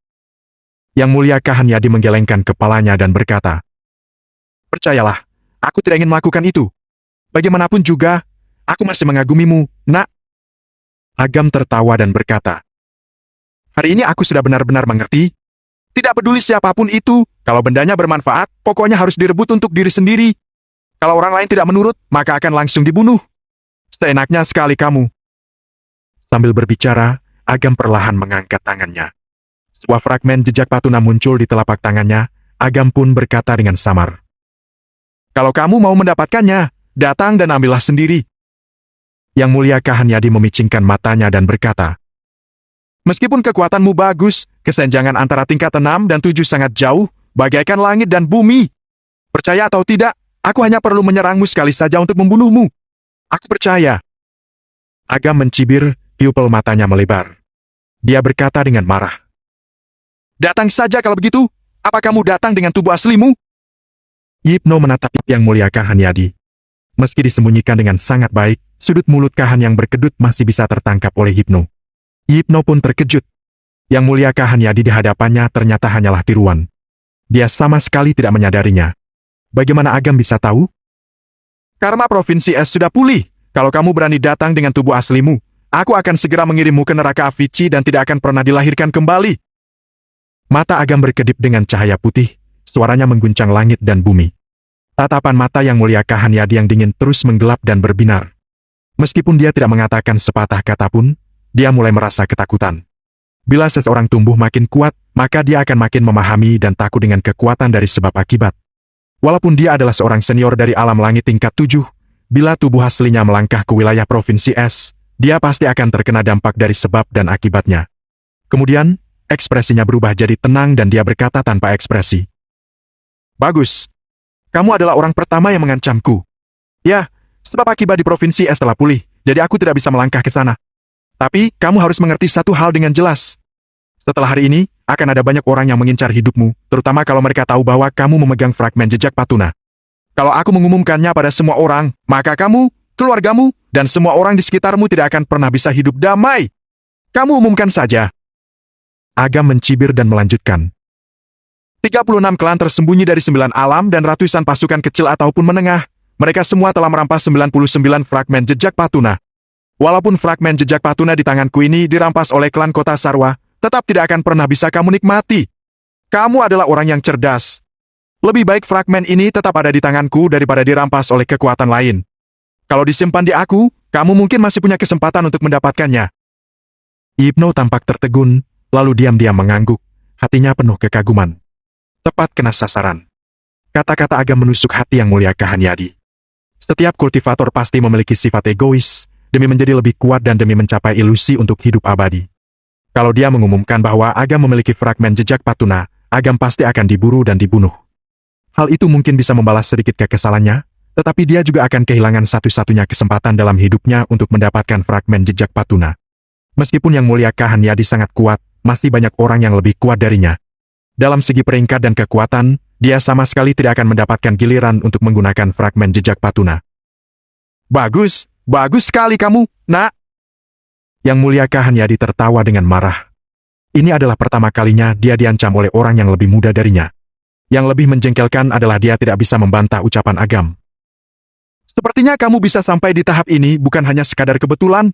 Yang mulia Kahanyadi menggelengkan kepalanya dan berkata, percayalah, aku tidak ingin melakukan itu. Bagaimanapun juga, aku masih mengagumimu, nak. Agam tertawa dan berkata, hari ini aku sudah benar-benar mengerti. Tidak peduli siapapun itu, kalau bendanya bermanfaat, pokoknya harus direbut untuk diri sendiri. Kalau orang lain tidak menurut, maka akan langsung dibunuh. Seenaknya sekali kamu. Sambil berbicara, Agam perlahan mengangkat tangannya. Sebuah fragmen jejak Patuna muncul di telapak tangannya, Agam pun berkata dengan samar. Kalau kamu mau mendapatkannya, datang dan ambillah sendiri. Yang mulia Kahanyadi memicingkan matanya dan berkata, meskipun kekuatanmu bagus, kesenjangan antara tingkat 6 dan 7 sangat jauh, bagaikan langit dan bumi. Percaya atau tidak, aku hanya perlu menyerangmu sekali saja untuk membunuhmu. Aku percaya. Agam mencibir, pupil matanya melebar. Dia berkata dengan marah. Datang saja kalau begitu, apa kamu datang dengan tubuh aslimu? Yipno menatap Yang mulia Kahanyadi. Meski disembunyikan dengan sangat baik, sudut mulut Kahan yang berkedut masih bisa tertangkap oleh Yipno. Yipno pun terkejut. Yang mulia Kahanyadi di hadapannya ternyata hanyalah tiruan. Dia sama sekali tidak menyadarinya. Bagaimana Agam bisa tahu? Karma Provinsi Es sudah pulih. Kalau kamu berani datang dengan tubuh aslimu, aku akan segera mengirimmu ke neraka Avicii dan tidak akan pernah dilahirkan kembali. Mata Agam berkedip dengan cahaya putih, suaranya mengguncang langit dan bumi. Tatapan mata Yang mulia Kahanyadi yang dingin terus menggelap dan berbinar. Meskipun dia tidak mengatakan sepatah kata pun, dia mulai merasa ketakutan. Bila seseorang tumbuh makin kuat, maka dia akan makin memahami dan takut dengan kekuatan dari sebab akibat. Walaupun dia adalah seorang senior dari alam langit tingkat 7, bila tubuh aslinya melangkah ke wilayah Provinsi S, dia pasti akan terkena dampak dari sebab dan akibatnya. Kemudian, ekspresinya berubah jadi tenang dan dia berkata tanpa ekspresi. Bagus. Kamu adalah orang pertama yang mengancamku. Ya, sebab akibat di Provinsi S telah pulih, jadi aku tidak bisa melangkah ke sana. Tapi, kamu harus mengerti satu hal dengan jelas. Setelah hari ini, akan ada banyak orang yang mengincar hidupmu, terutama kalau mereka tahu bahwa kamu memegang fragmen jejak Patuna. Kalau aku mengumumkannya pada semua orang, maka kamu, keluargamu, dan semua orang di sekitarmu tidak akan pernah bisa hidup damai. Kamu umumkan saja. Agam mencibir dan melanjutkan. 36 klan tersembunyi dari 9 alam dan ratusan pasukan kecil ataupun menengah. Mereka semua telah merampas 99 fragmen jejak Patuna. Walaupun fragmen jejak Patuna di tanganku ini dirampas oleh klan Kota Sarwa, tetap tidak akan pernah bisa kamu nikmati. Kamu adalah orang yang cerdas. Lebih baik fragmen ini tetap ada di tanganku daripada dirampas oleh kekuatan lain. Kalau disimpan di aku, kamu mungkin masih punya kesempatan untuk mendapatkannya. Hypno tampak tertegun, lalu diam-diam mengangguk, hatinya penuh kekaguman. Tepat kena sasaran. Kata-kata Agam menusuk hati Yang Mulia Kahanyadi. Setiap kultivator pasti memiliki sifat egois, demi menjadi lebih kuat dan demi mencapai ilusi untuk hidup abadi. Kalau dia mengumumkan bahwa Agam memiliki fragmen jejak Patuna, Agam pasti akan diburu dan dibunuh. Hal itu mungkin bisa membalas sedikit kekesalannya, tetapi dia juga akan kehilangan satu-satunya kesempatan dalam hidupnya untuk mendapatkan fragmen jejak Patuna. Meskipun Yang Mulia Kahanyadi sangat kuat, masih banyak orang yang lebih kuat darinya. Dalam segi peringkat dan kekuatan, dia sama sekali tidak akan mendapatkan giliran untuk menggunakan fragmen jejak Patuna. Bagus, bagus sekali kamu, nak. Yang Mulia Kahanyadi tertawa dengan marah. Ini adalah pertama kalinya dia diancam oleh orang yang lebih muda darinya. Yang lebih menjengkelkan adalah dia tidak bisa membantah ucapan Agam. Sepertinya kamu bisa sampai di tahap ini bukan hanya sekadar kebetulan.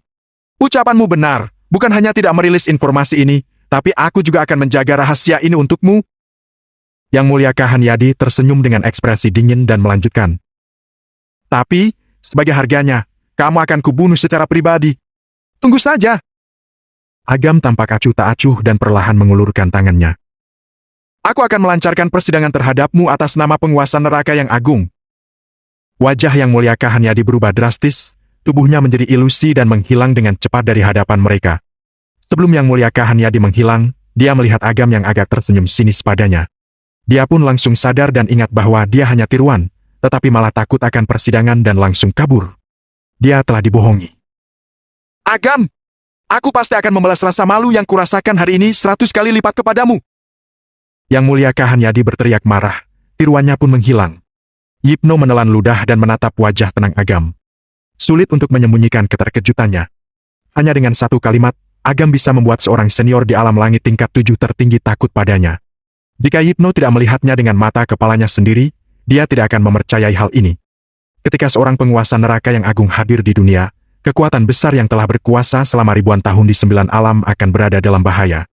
Ucapanmu benar, bukan hanya tidak merilis informasi ini, tapi aku juga akan menjaga rahasia ini untukmu. Yang Mulia Kahanyadi tersenyum dengan ekspresi dingin dan melanjutkan. Tapi, sebagai harganya, kamu akan kubunuh secara pribadi. Tunggu saja. Agam tampak acuh tak acuh dan perlahan mengulurkan tangannya. Aku akan melancarkan persidangan terhadapmu atas nama penguasa neraka yang agung. Wajah Yang Mulia Kahanyadi berubah drastis, tubuhnya menjadi ilusi dan menghilang dengan cepat dari hadapan mereka. Sebelum Yang Mulia Kahanyadi menghilang, dia melihat Agam yang agak tersenyum sinis padanya. Dia pun langsung sadar dan ingat bahwa dia hanya tiruan, tetapi malah takut akan persidangan dan langsung kabur. Dia telah dibohongi. Agam! Aku pasti akan membalas rasa malu yang kurasakan hari ini 100 kali lipat kepadamu. Yang Mulia Kahanyadi berteriak marah, tiruannya pun menghilang. Hypno menelan ludah dan menatap wajah tenang Agam. Sulit untuk menyembunyikan keterkejutannya. Hanya dengan satu kalimat, Agam bisa membuat seorang senior di alam langit tingkat 7 tertinggi takut padanya. Jika Hypno tidak melihatnya dengan mata kepalanya sendiri, dia tidak akan mempercayai hal ini. Ketika seorang penguasa neraka yang agung hadir di dunia, kekuatan besar yang telah berkuasa selama ribuan tahun di 9 alam akan berada dalam bahaya.